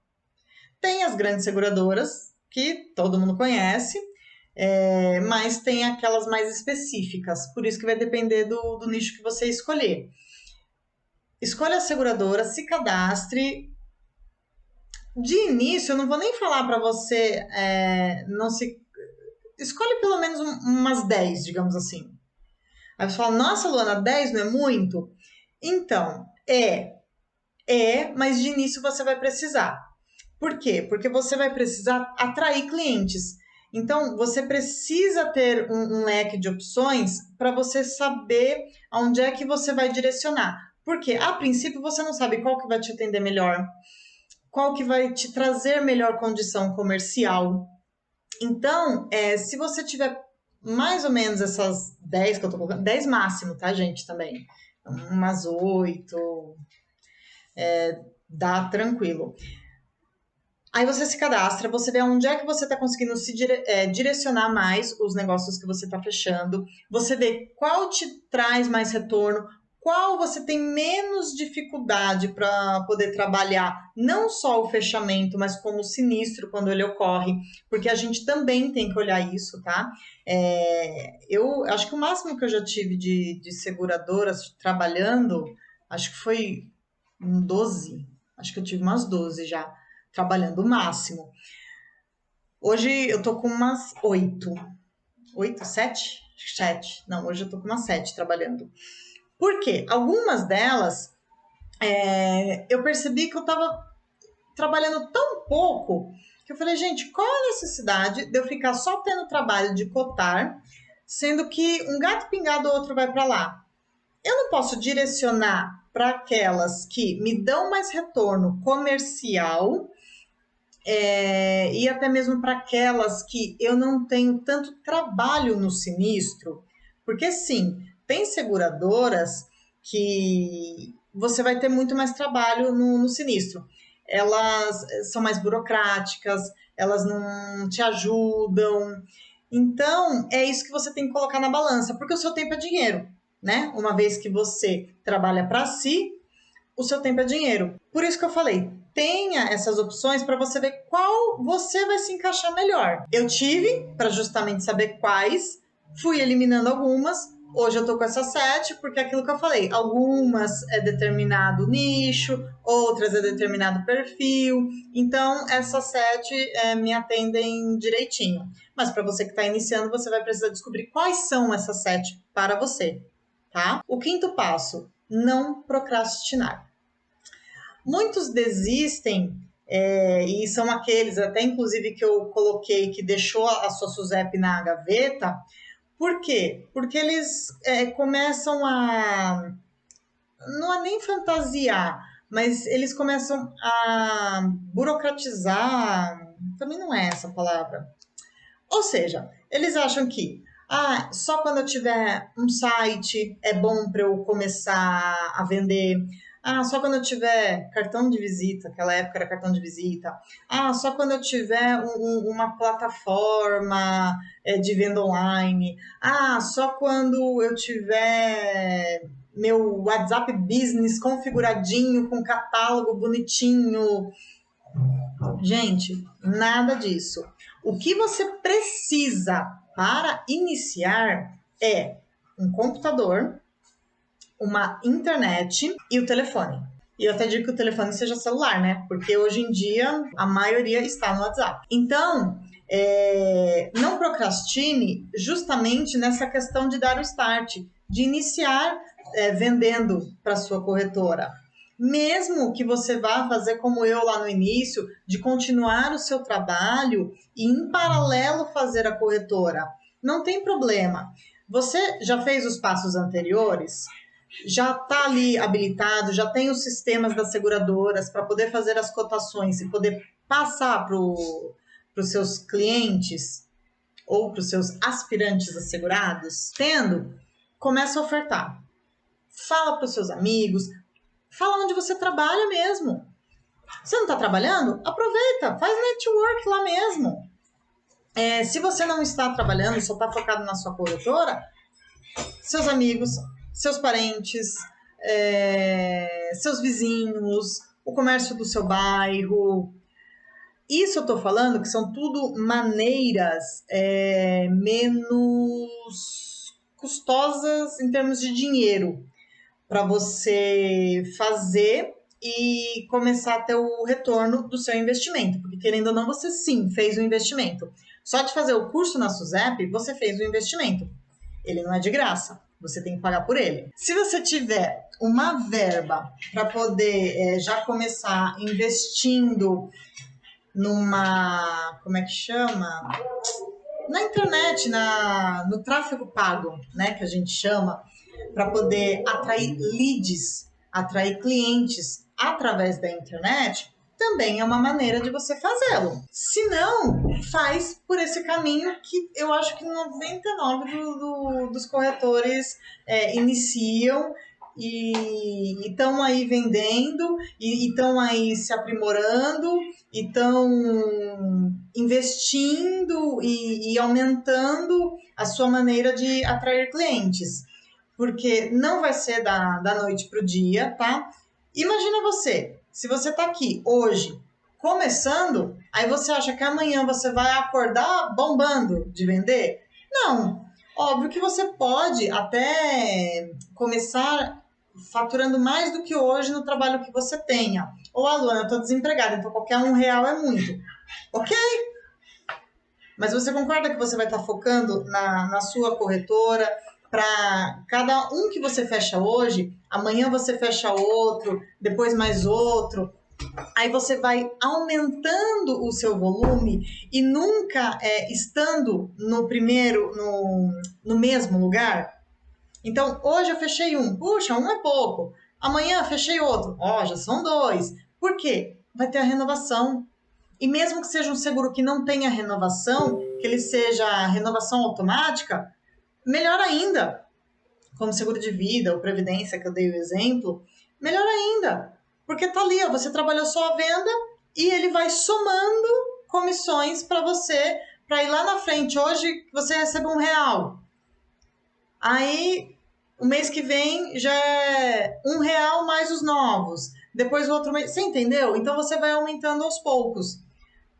Tem as grandes seguradoras, que todo mundo conhece, mas tem aquelas mais específicas, por isso que vai depender do nicho que você escolher. Escolha a seguradora, se cadastre. De início, eu não vou nem falar para você não se... Escolhe pelo menos umas 10, digamos assim. Aí você fala, nossa, Luana, 10 não é muito? Então, mas de início você vai precisar. Por quê? Porque você vai precisar atrair clientes. Então, você precisa ter um leque de opções para você saber aonde é que você vai direcionar. Porque, a princípio, você não sabe qual que vai te atender melhor, qual que vai te trazer melhor condição comercial. Então, se você tiver mais ou menos essas 10 que eu tô colocando, 10 máximo, tá, gente, também. Umas 8, dá tranquilo. Aí você se cadastra, você vê onde é que você está conseguindo se direcionar mais os negócios que você está fechando, você vê qual te traz mais retorno, qual você tem menos dificuldade para poder trabalhar, não só o fechamento, mas como o sinistro quando ele ocorre, porque a gente também tem que olhar isso, tá? Eu acho que o máximo que eu já tive de seguradoras trabalhando, acho que foi 12, acho que eu tive umas 12 já trabalhando o máximo. Hoje eu tô com umas 8. 8, 7? 7. Não, hoje eu tô com umas 7 trabalhando. Por quê? Algumas delas eu percebi que eu tava trabalhando tão pouco que eu falei, gente, qual a necessidade de eu ficar só tendo trabalho de cotar, sendo que um gato pingado ou outro vai para lá? Eu não posso direcionar para aquelas que me dão mais retorno comercial e até mesmo para aquelas que eu não tenho tanto trabalho no sinistro, porque sim, tem seguradoras que você vai ter muito mais trabalho no sinistro. Elas são mais burocráticas, elas não te ajudam. Então, é isso que você tem que colocar na balança, porque o seu tempo é dinheiro, né? Uma vez que você trabalha para si, o seu tempo é dinheiro. Por isso que eu falei, tenha essas opções para você ver qual você vai se encaixar melhor. Eu tive para justamente saber quais, fui eliminando algumas. Hoje eu tô com essas 7, porque é aquilo que eu falei, algumas é determinado nicho, outras é determinado perfil. Então, essas 7 me atendem direitinho. Mas para você que está iniciando, você vai precisar descobrir quais são essas 7 para você, tá? O quinto passo, não procrastinar. Muitos desistem, e são aqueles, até inclusive que eu coloquei, que deixou a sua SUSEP na gaveta. Por quê? Porque eles começam a, não é nem fantasiar, mas eles começam a burocratizar, também não é essa palavra. Ou seja, eles acham que só quando eu tiver um site é bom para eu começar a vender. Só quando eu tiver cartão de visita, aquela época era cartão de visita. Só quando eu tiver uma plataforma de venda online. Só quando eu tiver meu WhatsApp Business configuradinho, com catálogo bonitinho. Gente, nada disso. O que você precisa para iniciar é um computador, uma internet e o telefone. E eu até digo que o telefone seja celular, né? Porque hoje em dia a maioria está no WhatsApp. Então, não procrastine justamente nessa questão de dar o start, de iniciar vendendo para sua corretora. Mesmo que você vá fazer como eu lá no início, de continuar o seu trabalho e em paralelo fazer a corretora, não tem problema. Você já fez os passos anteriores? Já está ali habilitado, já tem os sistemas das seguradoras para poder fazer as cotações e poder passar para os seus clientes ou para os seus aspirantes assegurados? Tendo, começa a ofertar. Fala para os seus amigos, fala onde você trabalha mesmo. Você não está trabalhando? Aproveita, faz network lá mesmo. Se você não está trabalhando, só está focado na sua corretora, seus amigos, seus parentes, seus vizinhos, o comércio do seu bairro. Isso eu estou falando que são tudo maneiras menos custosas em termos de dinheiro para você fazer e começar a ter o retorno do seu investimento. Porque, querendo ou não, você sim fez o investimento. Só de fazer o curso na SUSEP, você fez o investimento. Ele não é de graça, você tem que pagar por ele. Se você tiver uma verba para poder já começar investindo numa, como é que chama? Na internet, no tráfego pago, né, que a gente chama, para poder atrair leads, atrair clientes através da internet, também é uma maneira de você fazê-lo. Se não, faz por esse caminho que eu acho que 99% dos corretores iniciam e estão aí vendendo, e estão aí se aprimorando, e estão investindo e aumentando a sua maneira de atrair clientes. Porque não vai ser da noite para o dia, tá? Imagina você, se você está aqui hoje, começando, aí você acha que amanhã você vai acordar bombando de vender? Não. Óbvio que você pode até começar faturando mais do que hoje no trabalho que você tenha. Ou, Luana, eu estou desempregada, então qualquer R$1 é muito. Ok? Mas você concorda que você vai estar focando na sua corretora? Para cada um que você fecha hoje, amanhã você fecha outro, depois mais outro. Aí você vai aumentando o seu volume e nunca estando no mesmo lugar. Então, hoje eu fechei um. Puxa, um é pouco. Amanhã fechei outro. Já são 2. Por quê? Vai ter a renovação. E mesmo que seja um seguro que não tenha renovação, que ele seja renovação automática, melhor ainda, como seguro de vida ou previdência, que eu dei o exemplo, Melhor ainda, porque tá ali, ó, você trabalhou só a venda e ele vai somando comissões para você, para ir lá na frente. Hoje você recebe R$1. Aí, o mês que vem já é R$1 mais os novos. Depois o outro mês. Você entendeu? Então você vai aumentando aos poucos.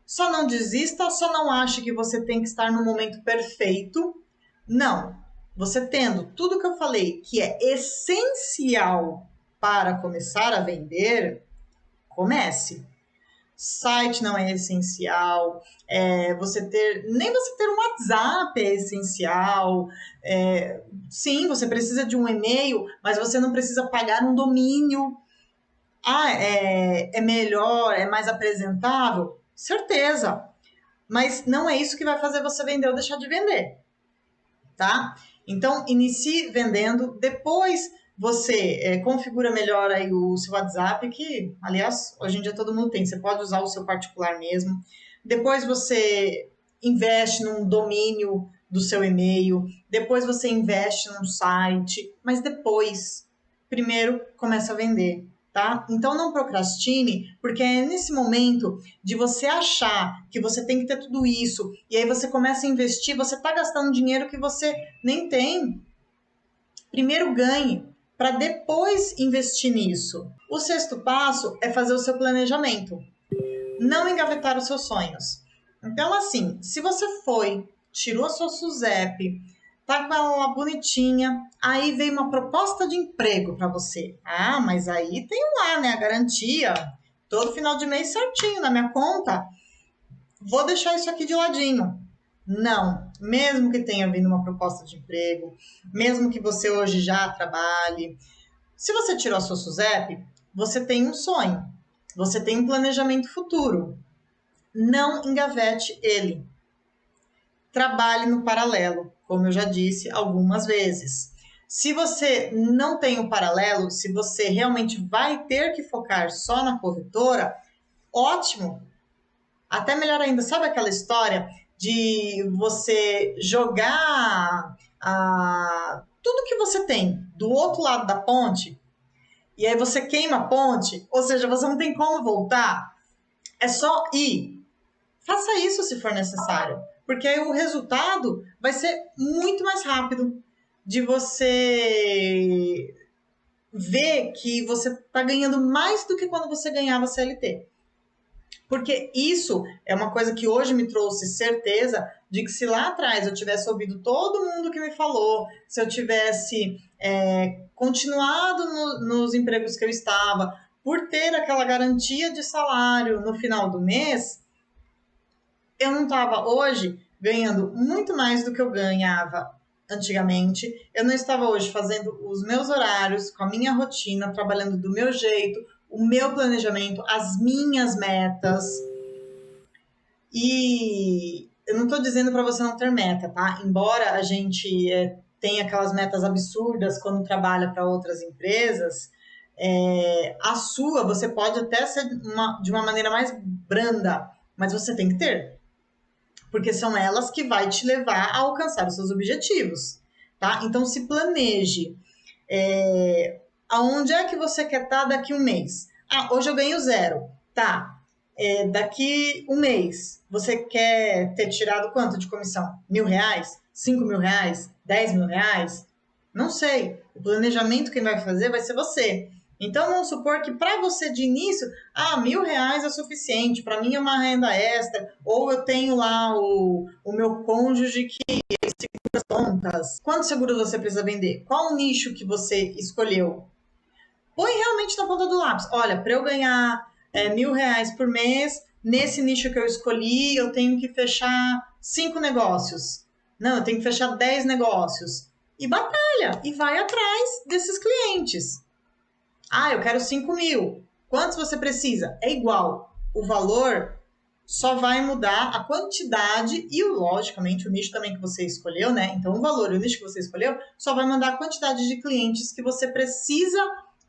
Só não desista, só não ache que você tem que estar no momento perfeito. Não. Você tendo tudo que eu falei que é essencial para começar a vender, comece. Site não é essencial, nem você ter um WhatsApp é essencial. Sim, você precisa de um e-mail, mas você não precisa pagar um domínio. É melhor, é mais apresentável? Certeza, mas não é isso que vai fazer você vender ou deixar de vender, tá? Então, inicie vendendo, depois você configura melhor aí o seu WhatsApp, que, aliás, hoje em dia todo mundo tem, você pode usar o seu particular mesmo. Depois você investe num domínio do seu e-mail, depois você investe num site, mas depois, primeiro, começa a vender. Tá? Então não procrastine, porque é nesse momento de você achar que você tem que ter tudo isso, e aí você começa a investir, você está gastando dinheiro que você nem tem. Primeiro ganhe, para depois investir nisso. O sexto passo é fazer o seu planejamento. Não engavetar os seus sonhos. Então, assim, se você tirou a sua SUSEP, tá com ela lá bonitinha, aí veio uma proposta de emprego para você. Ah, mas aí tem lá, né, a garantia, todo final de mês certinho na minha conta. Vou deixar isso aqui de ladinho. Não, mesmo que tenha vindo uma proposta de emprego, mesmo que você hoje já trabalhe, se você tirou a sua SUSEP, você tem um sonho, você tem um planejamento futuro. Não engavete ele. Trabalhe no paralelo, como eu já disse algumas vezes. Se você não tem o paralelo, se você realmente vai ter que focar só na corretora, ótimo. Até melhor ainda, sabe aquela história de você jogar tudo que você tem do outro lado da ponte e aí você queima a ponte, ou seja, você não tem como voltar, é só ir. Faça isso se for necessário, porque aí o resultado vai ser muito mais rápido de você ver que você está ganhando mais do que quando você ganhava CLT. Porque isso é uma coisa que hoje me trouxe certeza de que se lá atrás eu tivesse ouvido todo mundo que me falou, se eu tivesse continuado nos empregos que eu estava, por ter aquela garantia de salário no final do mês, eu não estava hoje ganhando muito mais do que eu ganhava antigamente. Eu não estava hoje fazendo os meus horários, com a minha rotina, trabalhando do meu jeito, o meu planejamento, as minhas metas. E eu não estou dizendo para você não ter meta, tá? Embora a gente tenha aquelas metas absurdas quando trabalha para outras empresas, a sua você pode até ser de uma maneira mais branda, mas você tem que ter. Porque são elas que vai te levar a alcançar os seus objetivos, tá? Então, se planeje. Aonde é que você quer estar daqui um mês? Ah, hoje eu ganho 0. Tá. Daqui um mês, você quer ter tirado quanto de comissão? R$1.000? R$5.000? R$10.000? Não sei. O planejamento quem vai fazer vai ser você. Então, vamos supor que para você de início, R$1.000 é suficiente, para mim é uma renda extra, ou eu tenho lá o meu cônjuge que segura as contas. Quantos seguros você precisa vender? Qual o nicho que você escolheu? Põe realmente na ponta do lápis. Olha, para eu ganhar R$1.000 por mês, nesse nicho que eu escolhi, eu tenho que fechar 5 negócios. Não, eu tenho que fechar 10 negócios. E batalha, e vai atrás desses clientes. Eu quero 5.000. Quantos você precisa? É igual. O valor só vai mudar a quantidade e, logicamente, o nicho também que você escolheu, né? Então, o valor e o nicho que você escolheu só vai mandar a quantidade de clientes que você precisa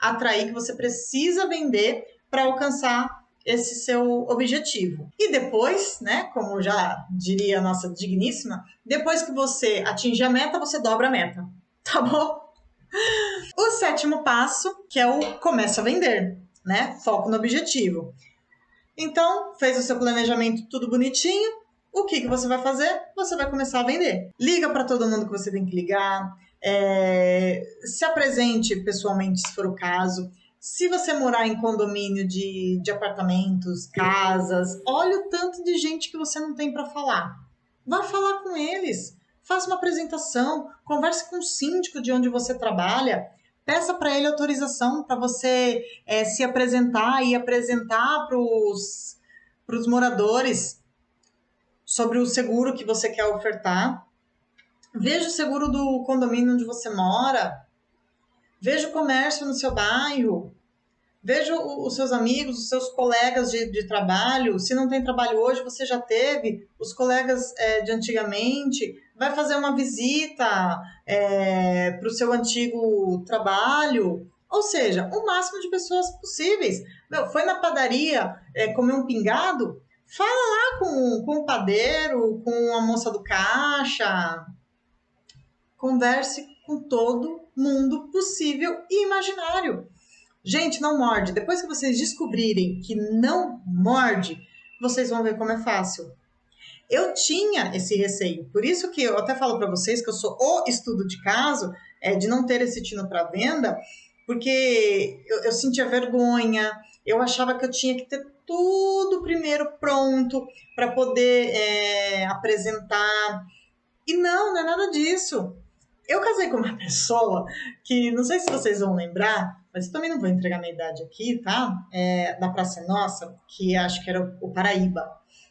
atrair, que você precisa vender para alcançar esse seu objetivo. E depois, né, como já diria a nossa digníssima, depois que você atingir a meta, você dobra a meta, tá bom? O sétimo passo, que é o começa a vender, né? Foco no objetivo. Então, fez o seu planejamento tudo bonitinho, o que você vai fazer? Você vai começar a vender. Liga para todo mundo que você tem que ligar, se apresente pessoalmente, se for o caso. Se você morar em condomínio de apartamentos, casas, olha o tanto de gente que você não tem para falar. Vá falar com eles, faça uma apresentação, converse com o síndico de onde você trabalha, peça para ele autorização para você se apresentar e apresentar para os moradores sobre o seguro que você quer ofertar. Veja o seguro do condomínio onde você mora. Veja o comércio no seu bairro. Veja os seus amigos, os seus colegas de trabalho. Se não tem trabalho hoje, você já teve. Os colegas de antigamente. Vai fazer uma visita para o seu antigo trabalho. Ou seja, o máximo de pessoas possíveis. Foi na padaria comer um pingado? Fala lá com o padeiro, com a moça do caixa. Converse com todo mundo possível e imaginário. Gente, não morde. Depois que vocês descobrirem que não morde, vocês vão ver como é fácil. Eu tinha esse receio, por isso que eu até falo para vocês que eu sou o estudo de caso, de não ter esse tino para venda, porque eu sentia vergonha, eu achava que eu tinha que ter tudo primeiro pronto para poder apresentar. E não é nada disso. Eu casei com uma pessoa que, não sei se vocês vão lembrar, mas eu também não vou entregar minha idade aqui, tá? Da Praça Nossa, que acho que era o Paraíba.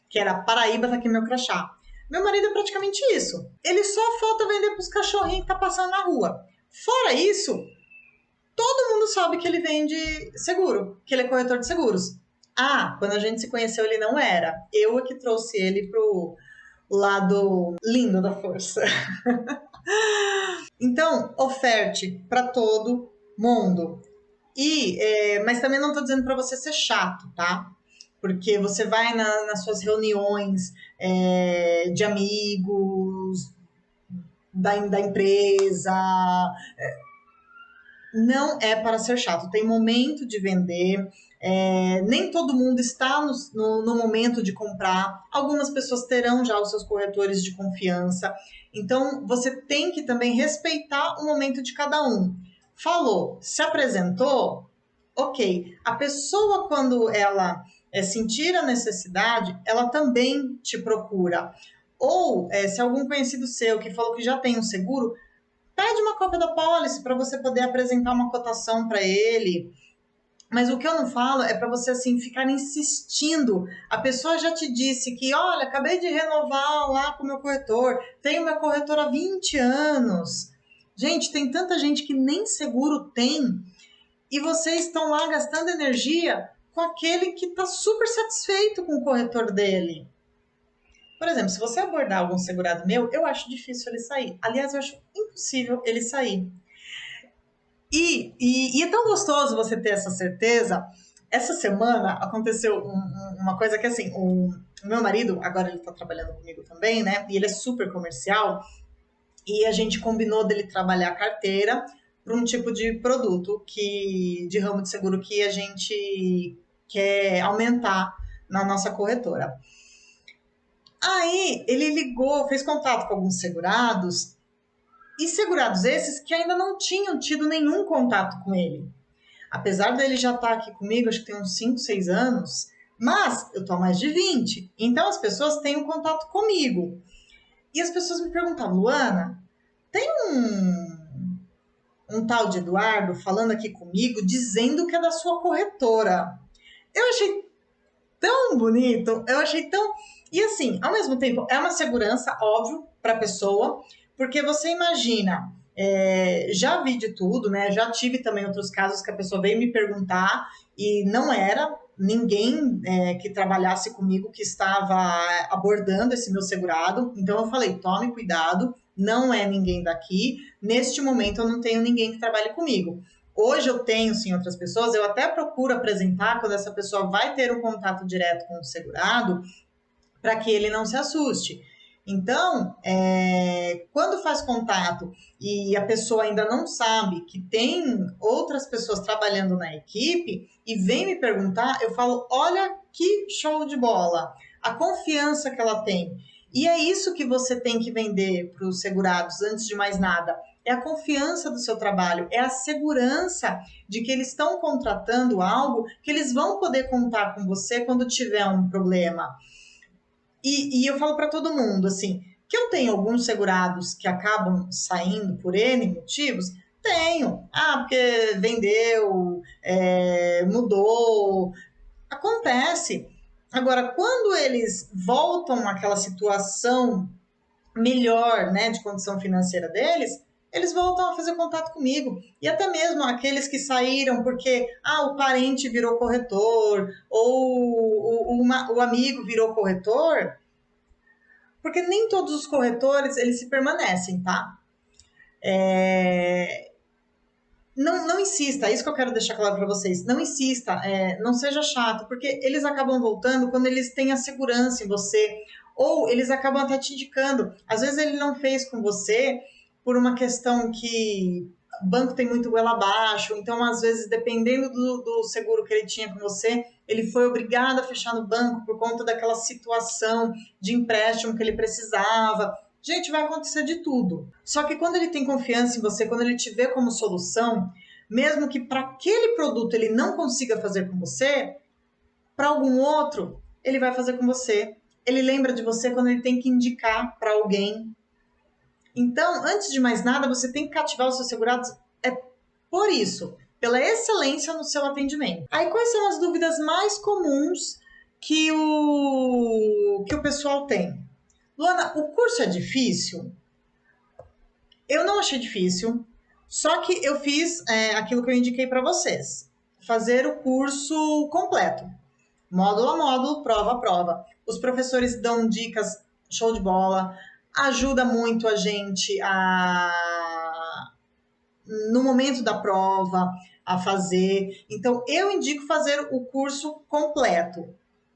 Que era Paraíba, tá aqui meu crachá. Meu marido é praticamente isso. Ele só falta vender pros cachorrinhos que tá passando na rua. Fora isso, todo mundo sabe que ele vende seguro, que ele é corretor de seguros. Quando a gente se conheceu, ele não era. Eu é que trouxe ele pro lado lindo da força. Então, oferte para todo mundo. Mas também não estou dizendo para você ser chato, tá? Porque você vai nas suas reuniões de amigos, da empresa. Não é para ser chato. Tem momento de vender. Nem todo mundo está no momento de comprar. Algumas pessoas terão já os seus corretores de confiança. Então, você tem que também respeitar o momento de cada um. Falou, se apresentou, ok. A pessoa, quando ela sentir a necessidade, ela também te procura. Ou, se algum conhecido seu que falou que já tem um seguro, pede uma cópia da pólice para você poder apresentar uma cotação para ele. Mas o que eu não falo é para você assim ficar insistindo. A pessoa já te disse que, olha, acabei de renovar lá com o meu corretor, tenho meu corretor há 20 anos. Gente, tem tanta gente que nem seguro tem e vocês estão lá gastando energia com aquele que está super satisfeito com o corretor dele. Por exemplo, se você abordar algum segurado meu, eu acho difícil ele sair. Aliás, eu acho impossível ele sair. E é tão gostoso você ter essa certeza. Essa semana aconteceu uma coisa que, assim, o meu marido, agora ele tá trabalhando comigo também, né? E ele é super comercial. E a gente combinou dele trabalhar a carteira para um tipo de produto de ramo de seguro que a gente quer aumentar na nossa corretora. Aí ele ligou, fez contato com alguns segurados, e segurados esses que ainda não tinham tido nenhum contato com ele. Apesar dele já estar aqui comigo, acho que tem uns 5, 6 anos, mas eu estou há mais de 20. Então as pessoas têm um contato comigo. E as pessoas me perguntavam, Luana, tem um tal de Eduardo falando aqui comigo, dizendo que é da sua corretora. Eu achei tão bonito, eu achei tão... E assim, ao mesmo tempo, é uma segurança, óbvio, para a pessoa, porque você imagina, já vi de tudo, né? Já tive também outros casos que a pessoa veio me perguntar e não era ninguém que trabalhasse comigo que estava abordando esse meu segurado. Então eu falei, tome cuidado, não é ninguém daqui. Neste momento eu não tenho ninguém que trabalhe comigo. Hoje eu tenho, sim, outras pessoas, eu até procuro apresentar quando essa pessoa vai ter um contato direto com o segurado, para que ele não se assuste. Então, quando faz contato e a pessoa ainda não sabe que tem outras pessoas trabalhando na equipe e vem me perguntar, eu falo, olha que show de bola, a confiança que ela tem. E é isso que você tem que vender para os segurados, antes de mais nada. É a confiança do seu trabalho, é a segurança de que eles estão contratando algo que eles vão poder contar com você quando tiver um problema. E eu falo para todo mundo, assim, que eu tenho alguns segurados que acabam saindo por N motivos, tenho. Ah, porque vendeu, mudou, acontece. Agora, quando eles voltam àquela situação melhor, né, de condição financeira deles, eles voltam a fazer contato comigo. E até mesmo aqueles que saíram porque o parente virou corretor ou o amigo virou corretor, porque nem todos os corretores eles se permanecem, tá? Não insista, é isso que eu quero deixar claro para vocês. Não insista, não seja chato, porque eles acabam voltando quando eles têm a segurança em você, ou eles acabam até te indicando. Às vezes ele não fez com você por uma questão que o banco tem muito goela abaixo, então às vezes, dependendo do seguro que ele tinha com você, ele foi obrigado a fechar no banco por conta daquela situação de empréstimo que ele precisava. Gente, vai acontecer de tudo. Só que quando ele tem confiança em você, quando ele te vê como solução, mesmo que para aquele produto ele não consiga fazer com você, para algum outro, ele vai fazer com você. Ele lembra de você quando ele tem que indicar para alguém. Então, antes de mais nada, você tem que cativar os seus segurados por isso, pela excelência no seu atendimento. Aí, quais são as dúvidas mais comuns que o pessoal tem? Luana, o curso é difícil? Eu não achei difícil, só que eu fiz aquilo que eu indiquei para vocês. Fazer o curso completo, módulo a módulo, prova a prova. Os professores dão dicas, show de bola, ajuda muito a gente no momento da prova, a fazer. Então, eu indico fazer o curso completo.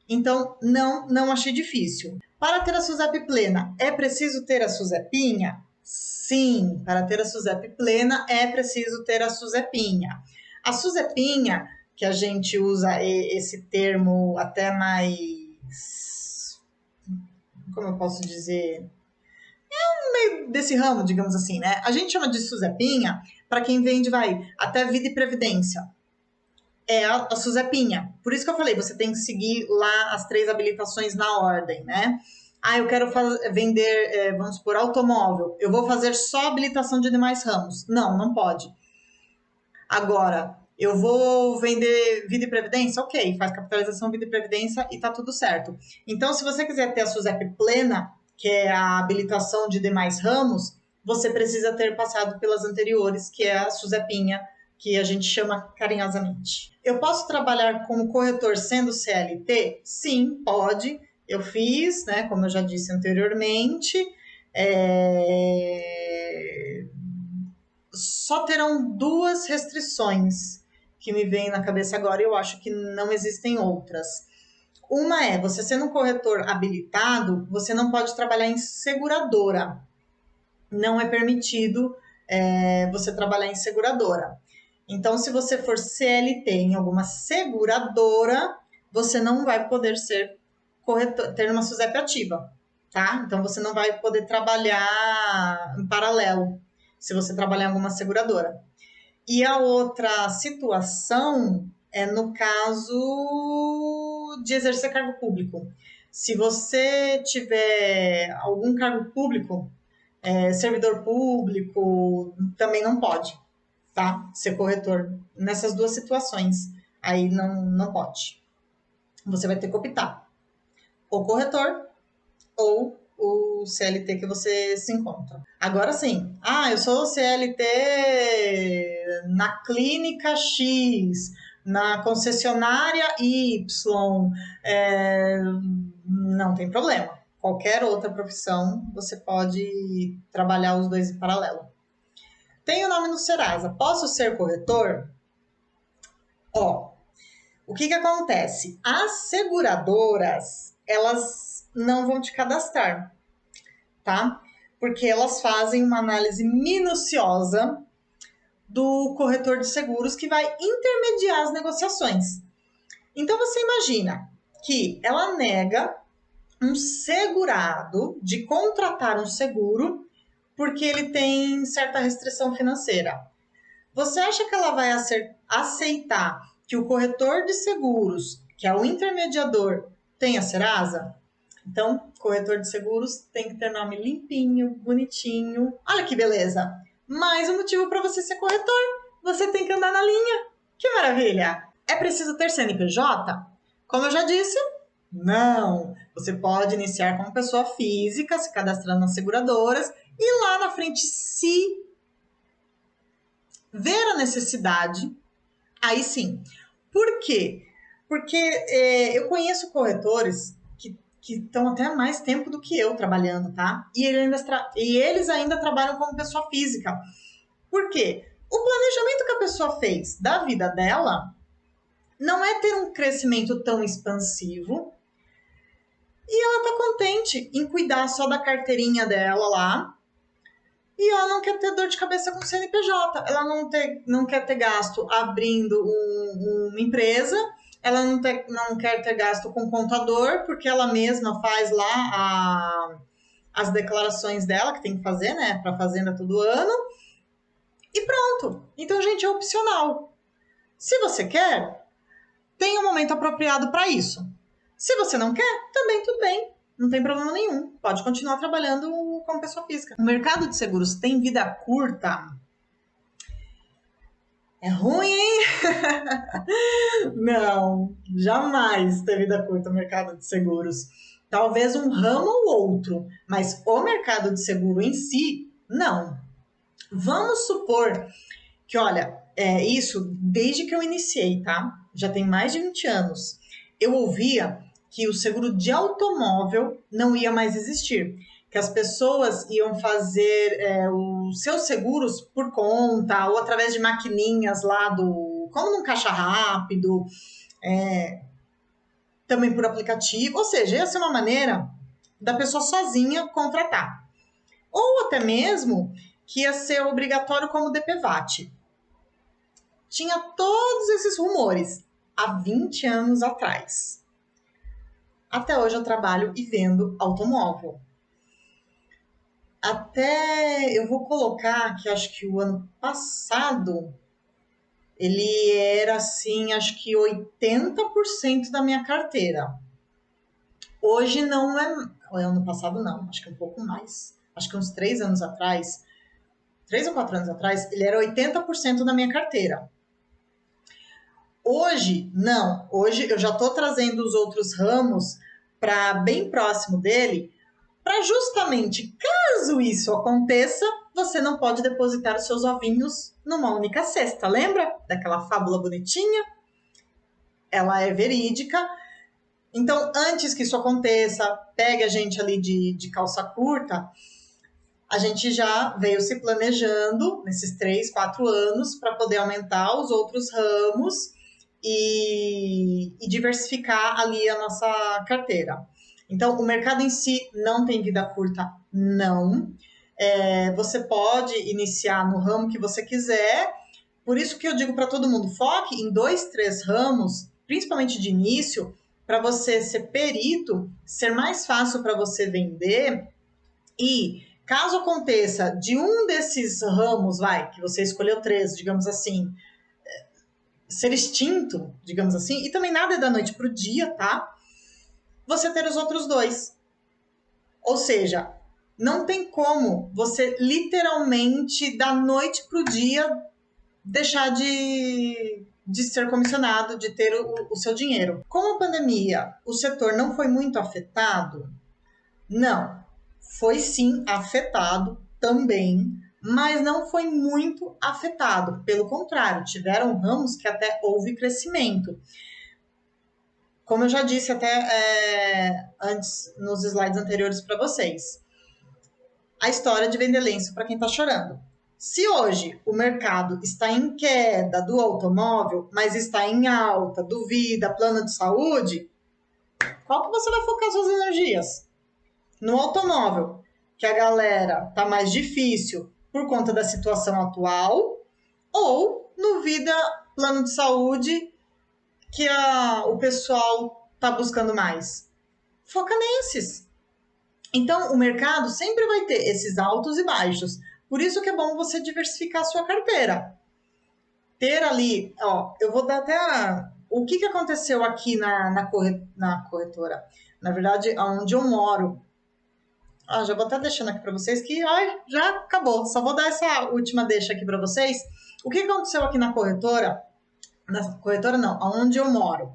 Então, não achei difícil. Para ter a SUSEP plena, é preciso ter a SUSEPinha? Sim, para ter a SUSEP plena, é preciso ter a SUSEPinha. A SUSEPinha, que a gente usa esse termo até mais... Como eu posso dizer? Meio desse ramo, digamos assim, né? A gente chama de SUSEPinha para quem vende, até vida e previdência. É a SUSEPinha. Por isso que eu falei, você tem que seguir lá as 3 habilitações na ordem, né? Eu quero vender, vamos supor, automóvel. Eu vou fazer só habilitação de demais ramos. Não pode. Agora, eu vou vender vida e previdência? Ok, faz capitalização, vida e previdência e tá tudo certo. Então, se você quiser ter a SUSEP plena, que é a habilitação de demais ramos, você precisa ter passado pelas anteriores, que é a SUSEPinha, que a gente chama carinhosamente. Eu posso trabalhar como corretor sendo CLT? Sim, pode. Eu fiz, né, como eu já disse anteriormente. Só terão 2 restrições que me vêm na cabeça agora e eu acho que não existem outras. Uma é, você sendo um corretor habilitado, você não pode trabalhar em seguradora. Não é permitido você trabalhar em seguradora. Então, se você for CLT em alguma seguradora, você não vai poder ser corretor, ter uma SUSEP ativa, tá? Então, você não vai poder trabalhar em paralelo, se você trabalhar em alguma seguradora. E a outra situação é no caso de exercer cargo público. Se você tiver algum cargo público, servidor público, também não pode, tá? Ser corretor nessas 2 situações. Aí não pode. Você vai ter que optar. Ou corretor, ou o CLT que você se encontra. Agora sim, eu sou CLT na clínica X, na concessionária Y, não tem problema. Qualquer outra profissão, você pode trabalhar os 2 em paralelo. Tem o nome no Serasa. Posso ser corretor? O que acontece? As seguradoras, elas não vão te cadastrar. tá? Porque elas fazem uma análise minuciosa do corretor de seguros que vai intermediar as negociações. Então você imagina que ela nega um segurado de contratar um seguro porque ele tem certa restrição financeira. Você acha que ela vai aceitar que o corretor de seguros, que é o intermediador, tenha Serasa? Então, corretor de seguros tem que ter nome limpinho, bonitinho. Olha que beleza! Mais um motivo para você ser corretor. Você tem que andar na linha. Que maravilha! É preciso ter CNPJ? Como eu já disse, não. Você pode iniciar como pessoa física, se cadastrando nas seguradoras e lá na frente, se ver a necessidade, aí sim. Por quê? Porque eu conheço corretores que estão até mais tempo do que eu trabalhando, tá? E eles ainda trabalham como pessoa física. Por quê? O planejamento que a pessoa fez da vida dela não é ter um crescimento tão expansivo e ela tá contente em cuidar só da carteirinha dela lá e ela não quer ter dor de cabeça com o CNPJ, ela não quer ter gasto abrindo uma empresa, ela não quer ter gasto com contador, porque ela mesma faz lá as declarações dela, que tem que fazer, né, para a Fazenda todo ano, e pronto. Então, gente, é opcional. Se você quer, tem um momento apropriado para isso. Se você não quer, também tudo bem. Não tem problema nenhum. Pode continuar trabalhando como pessoa física. O mercado de seguros tem vida curta? É ruim, hein? Não, jamais tem vida curta o mercado de seguros. Talvez um ramo ou outro, mas o mercado de seguro em si, não. Vamos supor que, olha, isso desde que eu iniciei, tá? Já tem mais de 20 anos. Eu ouvia que o seguro de automóvel não ia mais existir, que as pessoas iam fazer os seus seguros por conta ou através de maquininhas lá como num caixa rápido, também por aplicativo, ou seja, ia ser uma maneira da pessoa sozinha contratar. Ou até mesmo que ia ser obrigatório como DPVAT. Tinha todos esses rumores há 20 anos atrás. Até hoje eu trabalho e vendo automóvel. Até eu vou colocar que acho que o ano passado ele era assim, acho que 80% da minha carteira. Hoje não é. Ano passado não, acho que um pouco mais. Acho que uns 3 anos atrás, 3 ou 4 anos atrás, ele era 80% da minha carteira. Hoje, não. Hoje eu já estou trazendo os outros ramos para bem próximo dele, para justamente, caso isso aconteça, você não pode depositar os seus ovinhos numa única cesta. Lembra daquela fábula bonitinha? Ela é verídica. Então, antes que isso aconteça, pegue a gente ali de calça curta, a gente já veio se planejando nesses 3, 4 anos para poder aumentar os outros ramos e diversificar ali a nossa carteira. Então, o mercado em si não tem vida curta, não. Você pode iniciar no ramo que você quiser, por isso que eu digo para todo mundo, foque em 2, 3 ramos, principalmente de início, para você ser perito, ser mais fácil para você vender e caso aconteça de um desses ramos, que você escolheu 3, digamos assim, ser extinto, digamos assim, e também nada é da noite para o dia, tá? Você ter os outros 2. Ou seja, não tem como você literalmente da noite para o dia deixar de ser comissionado, de ter o seu dinheiro. Com a pandemia, o setor não foi muito afetado? Não. Foi sim afetado também, mas não foi muito afetado. Pelo contrário, tiveram ramos que até houve crescimento. Como eu já disse até antes nos slides anteriores para vocês, a história de vender lenço para quem está chorando. Se hoje o mercado está em queda do automóvel, mas está em alta do vida, plano de saúde, qual que você vai focar suas energias? No automóvel, que a galera tá mais difícil por conta da situação atual, ou no Vida Plano de Saúde, que o pessoal tá buscando mais. Foca nesses. Então, o mercado sempre vai ter esses altos e baixos. Por isso que é bom você diversificar a sua carteira. Ter ali, ó, eu vou dar até o que aconteceu aqui na corretora. Na verdade, onde eu moro. Já vou até deixando aqui para vocês que já acabou. Só vou dar essa última deixa aqui para vocês. O que aconteceu aqui na corretora? Na corretora não, onde eu moro.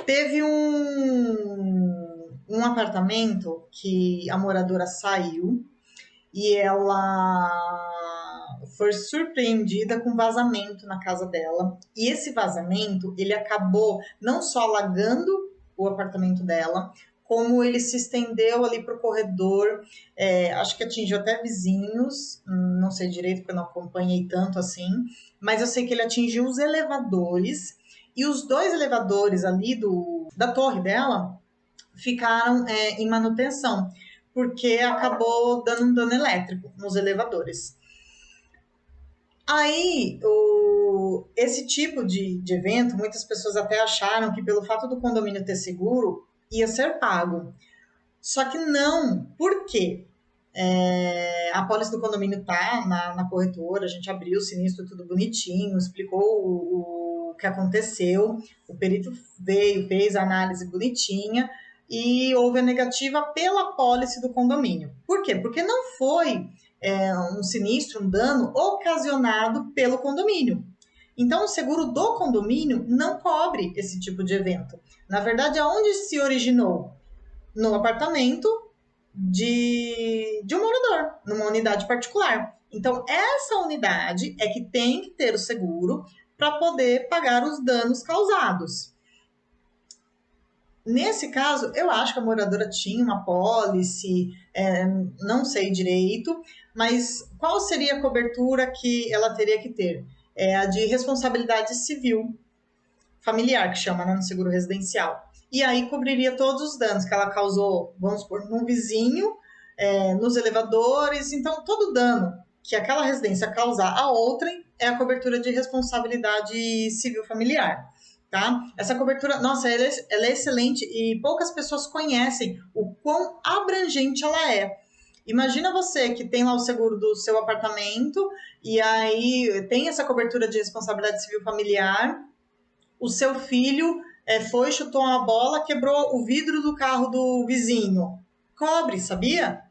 Teve um apartamento que a moradora saiu e ela foi surpreendida com vazamento na casa dela. E esse vazamento, ele acabou não só alagando o apartamento dela, como ele se estendeu ali para o corredor, acho que atingiu até vizinhos, não sei direito porque eu não acompanhei tanto assim, mas eu sei que ele atingiu os elevadores, e os 2 elevadores ali da torre dela ficaram em manutenção, porque acabou dando um dano elétrico nos elevadores. Aí, esse tipo de evento, muitas pessoas até acharam que pelo fato do condomínio ter seguro, ia ser pago. Só que não. Por quê? A apólice do condomínio tá na corretora, a gente abriu o sinistro tudo bonitinho, explicou o que aconteceu, o perito veio, fez a análise bonitinha e houve a negativa pela apólice do condomínio. Por quê? Porque não foi um sinistro, um dano ocasionado pelo condomínio. Então, o seguro do condomínio não cobre esse tipo de evento. Na verdade, aonde se originou? No apartamento de um morador, numa unidade particular. Então, essa unidade é que tem que ter o seguro para poder pagar os danos causados. Nesse caso, eu acho que a moradora tinha uma apólice, não sei direito, mas qual seria a cobertura que ela teria que ter? É a de responsabilidade civil familiar, que chama, né, no seguro residencial. E aí cobriria todos os danos que ela causou, vamos supor, num vizinho, nos elevadores. Então, todo dano que aquela residência causar a outrem é a cobertura de responsabilidade civil familiar. Tá? Essa cobertura, nossa, ela é excelente e poucas pessoas conhecem o quão abrangente ela é. Imagina você que tem lá o seguro do seu apartamento e aí tem essa cobertura de responsabilidade civil familiar, o seu filho foi, chutou uma bola, quebrou o vidro do carro do vizinho. Cobre, sabia?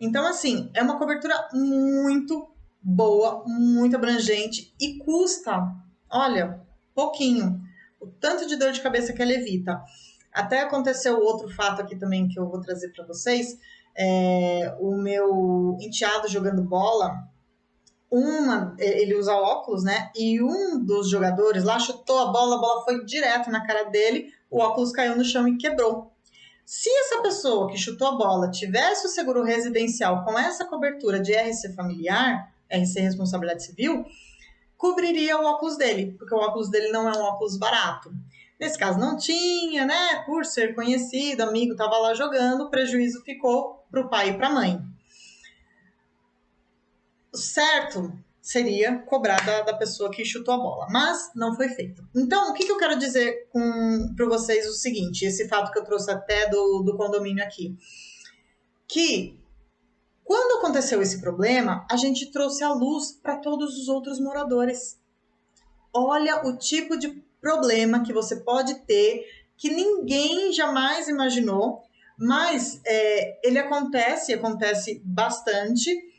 Então, assim, é uma cobertura muito boa, muito abrangente e custa, olha, pouquinho. O tanto de dor de cabeça que ela evita. Até aconteceu outro fato aqui também que eu vou trazer para vocês. O meu enteado jogando bola, ele usa óculos, né? E um dos jogadores lá chutou a bola foi direto na cara dele, o óculos caiu no chão e quebrou. Se essa pessoa que chutou a bola tivesse o seguro residencial com essa cobertura de RC familiar, RC Responsabilidade Civil, cobriria o óculos dele, porque o óculos dele não é um óculos barato. Nesse caso não tinha, né? Por ser conhecido, amigo, estava lá jogando, o prejuízo ficou para o pai e para a mãe. Certo seria cobrar da pessoa que chutou a bola, mas não foi feito. Então, o que eu quero dizer para vocês o seguinte, esse fato que eu trouxe até do condomínio aqui, que quando aconteceu esse problema, a gente trouxe à luz para todos os outros moradores. Olha o tipo de problema que você pode ter, que ninguém jamais imaginou, mas ele acontece bastante,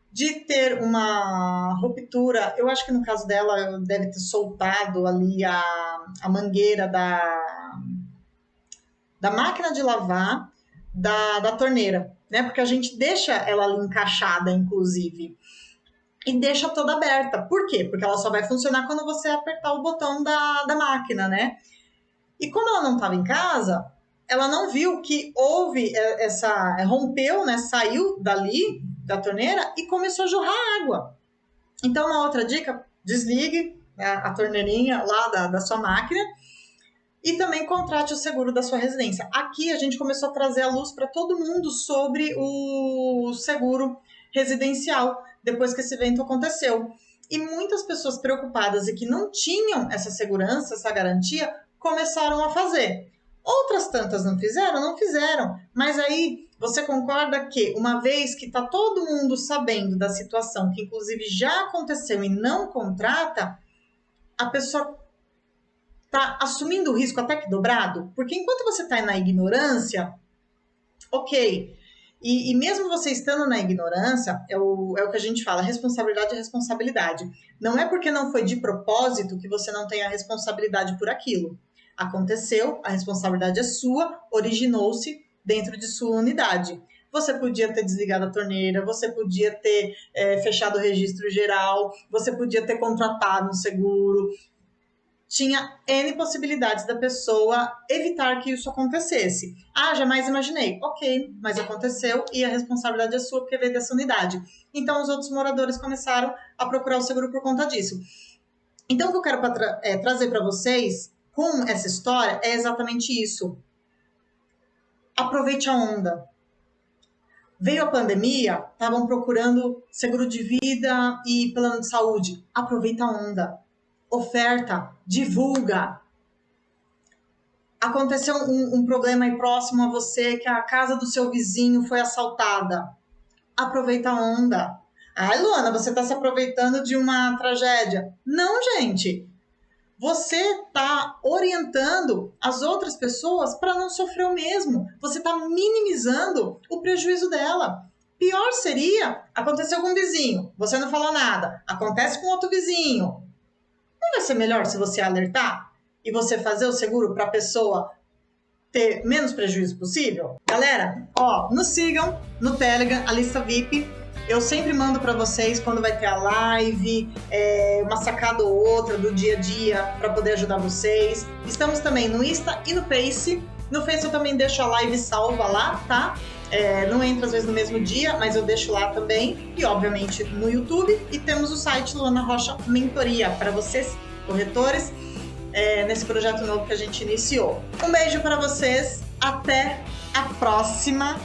de ter uma ruptura. Eu acho que no caso dela deve ter soltado ali a mangueira da máquina de lavar da torneira, né? Porque a gente deixa ela ali encaixada, inclusive, e deixa toda aberta. Por quê? Porque ela só vai funcionar quando você apertar o botão da máquina, né? E como ela não estava em casa, ela não viu que houve rompeu, né? Saiu dali da torneira e começou a jorrar água. Então, uma outra dica, desligue, né, a torneirinha lá da sua máquina, E também contrate o seguro da sua residência. Aqui a gente começou a trazer a luz para todo mundo sobre o seguro residencial, depois que esse evento aconteceu. E muitas pessoas preocupadas e que não tinham essa segurança, essa garantia, começaram a fazer. Outras tantas não fizeram. Mas aí você concorda que, uma vez que está todo mundo sabendo da situação, que inclusive já aconteceu e não contrata, a pessoa está assumindo o risco até que dobrado? Porque enquanto você está na ignorância, ok. E mesmo você estando na ignorância, é o que a gente fala, responsabilidade é responsabilidade. Não é porque não foi de propósito que você não tem a responsabilidade por aquilo. Aconteceu, a responsabilidade é sua, originou-se dentro de sua unidade. Você podia ter desligado a torneira, você podia ter fechado o registro geral, você podia ter contratado um seguro. Tinha N possibilidades da pessoa evitar que isso acontecesse. Ah, jamais imaginei. Ok, mas aconteceu e a responsabilidade é sua porque veio dessa unidade. Então, os outros moradores começaram a procurar o seguro por conta disso. Então, o que eu quero trazer para vocês com essa história é exatamente isso. Aproveite a onda. Veio a pandemia, estavam procurando seguro de vida e plano de saúde. Aproveita a onda. Oferta, divulga. Aconteceu um problema aí próximo a você, que a casa do seu vizinho foi assaltada. Aproveita a onda. Ai, Luana, você está se aproveitando de uma tragédia. Não, gente. Você está orientando as outras pessoas para não sofrer o mesmo. Você está minimizando o prejuízo dela. Pior seria, aconteceu com um vizinho, você não falou nada. Acontece com outro vizinho. Não vai ser melhor se você alertar e você fazer o seguro para a pessoa ter menos prejuízo possível? Galera, nos sigam no Telegram, a lista VIP. Eu sempre mando para vocês quando vai ter a live, uma sacada ou outra do dia a dia para poder ajudar vocês. Estamos também no Insta e no Face. No Face eu também deixo a live salva lá, tá? Não entra às vezes no mesmo dia, mas eu deixo lá também. E obviamente no YouTube. E temos o site Luana Rocha Mentoria para vocês, corretores, nesse projeto novo que a gente iniciou. Um beijo para vocês, até a próxima.